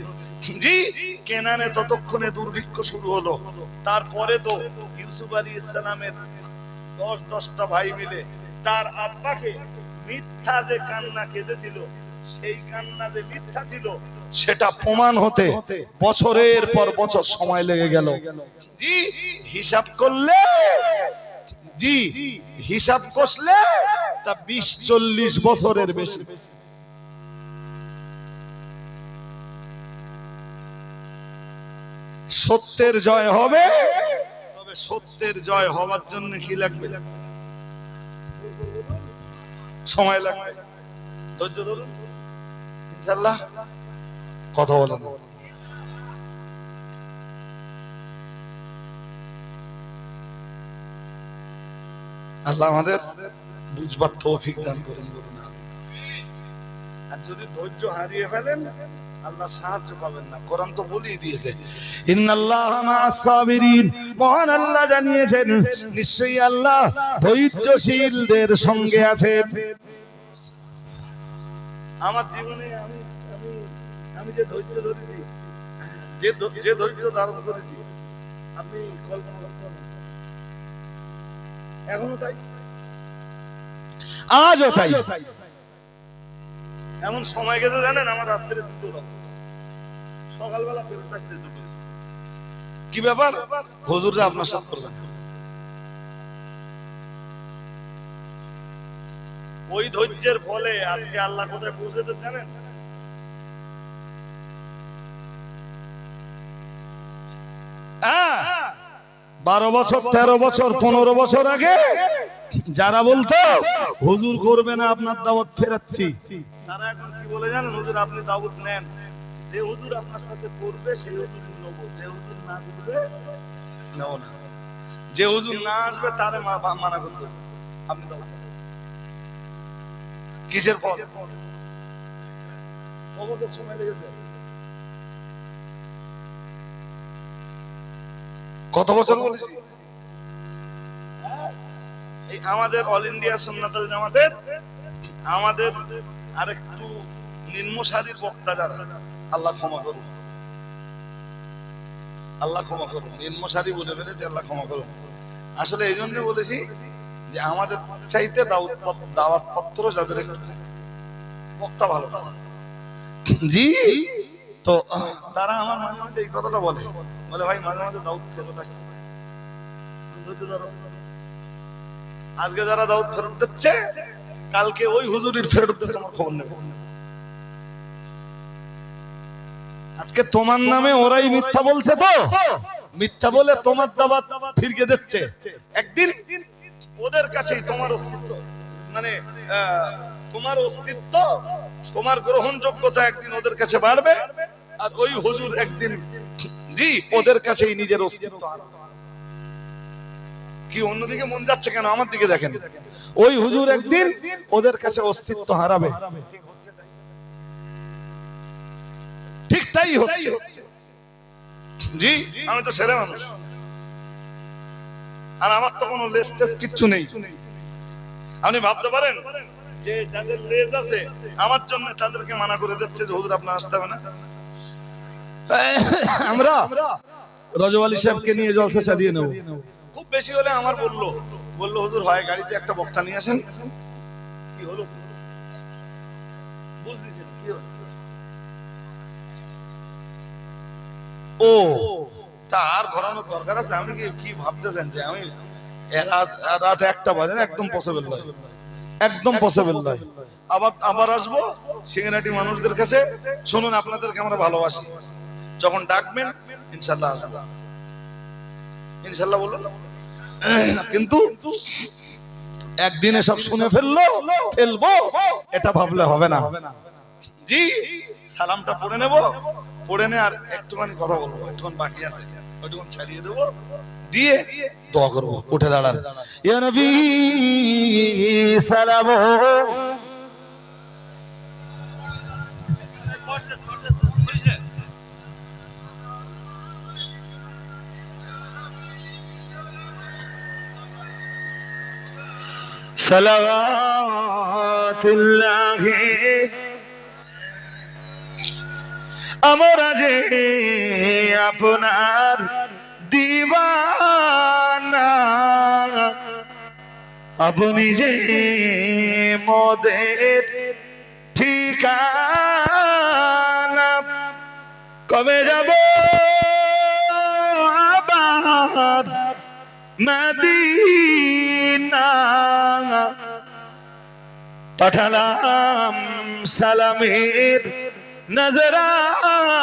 [SPEAKER 1] জি, কেনানে ততক্ষণে দুর্ভিক্ষ শুরু হলো। তারপরে তো ইউসুফ আলাইহিস সালামের 10টা ভাই মিলে তার আব্বাকে মিথ্যা যে কান্না কেঁদেছিল, সেই কান্না যে মিথ্যা ছিল সেটা প্রমাণ হতে বছরের পর বছর সময় লেগে গেল। জি, হিসাব করলে, জি হিসাব কষলে তা 20-40 বছরের বেশি। সত্যের জয় হবে, তবে সত্যের জয় হওয়ার জন্য কি লাগবে? সময় লাগবে, ধৈর্য ধরুন, ইনশাআল্লাহ। কথা বলেন। আল্লাহ আমাদের বুঝবার তৌফিক দান করুন। আর যদি ধৈর্য হারিয়ে ফেলেন, আল্লাহ সাহায্য পাবেন না। কোরআন তো বলেই দিয়েছে, ইন্নাল্লাহা মা'আস সাবিরিন। মহান আল্লাহ জানিয়েছেন, নিশ্চয়ই আল্লাহ ধৈর্যশীলদের সঙ্গে আছেন। আমার জীবনে আমি যে ধৈর্য ধরেছি, যে ধৈর্য ধারণ করেছি, আপনি কল্পনা করতে পারেন? এখনো তাই, আজও তাই। এমন সময় গেছে জানেন, আমার রাত্রে 2টো, সকালবেলা ফেরত আসতে 2টো। কি ব্যাপার? হুজুররা আপনার সাথে করবেন। ওই ধৈর্যের ফলে আজকে আল্লাহ কোথায় পৌঁছেতে জানেন? 12 বছর, 13 বছর, 15 বছর আগে যারা বলতো হুজুর করবে না, আপনার দাওয়াত ফেরাচ্ছি, তারা এখন কি বলে জানেন? হুজুর আপনি দাওয়াত নেন, যে হুজুর আপনার সাথে করবে সেই হুজুর নেব, যে হুজুর না করবে নেও না, যে হুজুর না আসবে তারে মানা করতে আপনি দাওয়াত। কিসের পর কত সময় লেগেছে? কত বছর বলেছি? এই আমাদের অল ইন্ডিয়া সুন্নাতুল জামাতের আমাদের আরেকটু নিম্নসারীর বক্তা যারা, আল্লাহ ক্ষমা করুন, আল্লাহ ক্ষমা করুন, নিম্নসারী বলে ফেলেছি, আল্লাহ ক্ষমা করুন। আসলে এই জন্য বলেছি যে আমাদের চাইতে দাওয়াত পত্র যাদের একটু বক্তা ভালো তারা, জি, তো তারা আমার মাঝে মাঝে এই কথাটা বলে ভাই মাঝে মাঝে দাউদ ফেরত আসতেছে। আজকে যারা দাউদ ফেরত দিচ্ছে, কালকে ওই হুজুরের ফেরত দিতে তোমার খবর নেবে। আজকে তোমার নামে ওরাই মিথ্যা বলছে, তো মিথ্যা বলে তোমার দাওয়াত ফিরিয়ে দিচ্ছে। একদিন ওদের কাছেই তোমার অস্তিত্ব, মানে তোমার অস্তিত্ব, তোমার গ্রহণযোগ্যতা একদিন ওদের কাছে বাড়বে, আর ওই হুজুর একদিন, জি, ওদের কাছেই নিজের অস্তিত্ব। কি অন্যদিকে মন যাচ্ছে কেন? আমার দিকে দেখেন। ওই হুজুর একদিন ওদের কাছে অস্তিত্ব হারাবে। ঠিক তাই হচ্ছে। জি, আমি তো ছেলে মানুষ, আর আমার তো কোনো লেজ টেজ কিচ্ছু নেই। আপনি ভাবতে পারেন যে যাদের লেজ আছে আমার জন্য তাদেরকে মানা করে দিচ্ছে যে হুজুর আপনার আসতে হবে না। আমরা রজব আলী সাহেবকে নিয়ে জলসা চালিয়ে নেব, খুব বেশি হলে আমার বললো হুজুর হয় গাড়িতে একটা বক্তা নিয়ে আসেন। কি হলো? বুঝ দিছেন কি হলো? ও তার ঘোরানোর দরকার আছে? আমি কি ভাবতেছেন যে আমি রাত 1টা বাজে? একদম পসিবল নয়, একদম পসিবল নয়। আবার আসবো সিঙ্গারাটি মানুষদের কাছে। শুনুন, আপনাদেরকে আমরা ভালোবাসি, যখন ডাকবেন ইনশাআল্লাহ আসবো, ইনশাআল্লাহ বলুন। কিন্তু একদিনে সব শুনে ফেলবো এটা ভাবলে হবে না। জি, সালামটা পড়ে নেব, পড়ে নে আর একটুখানি কথা বলবো, একটুখানি বাকি আছে, ওইটুখানি ছাড়িয়ে দেবো, দিয়ে দোয়া করবো। উঠে দাঁড়ান। ইয়া নবী সালাম,
[SPEAKER 2] সালাওয়াতুল্লাহি আমরা যে আপনার দিওয়ানা, আপনি যে মোদের ঠিকানা, কবে যাব আবার মদিনা, পাঠালাম সালামের নজরানা,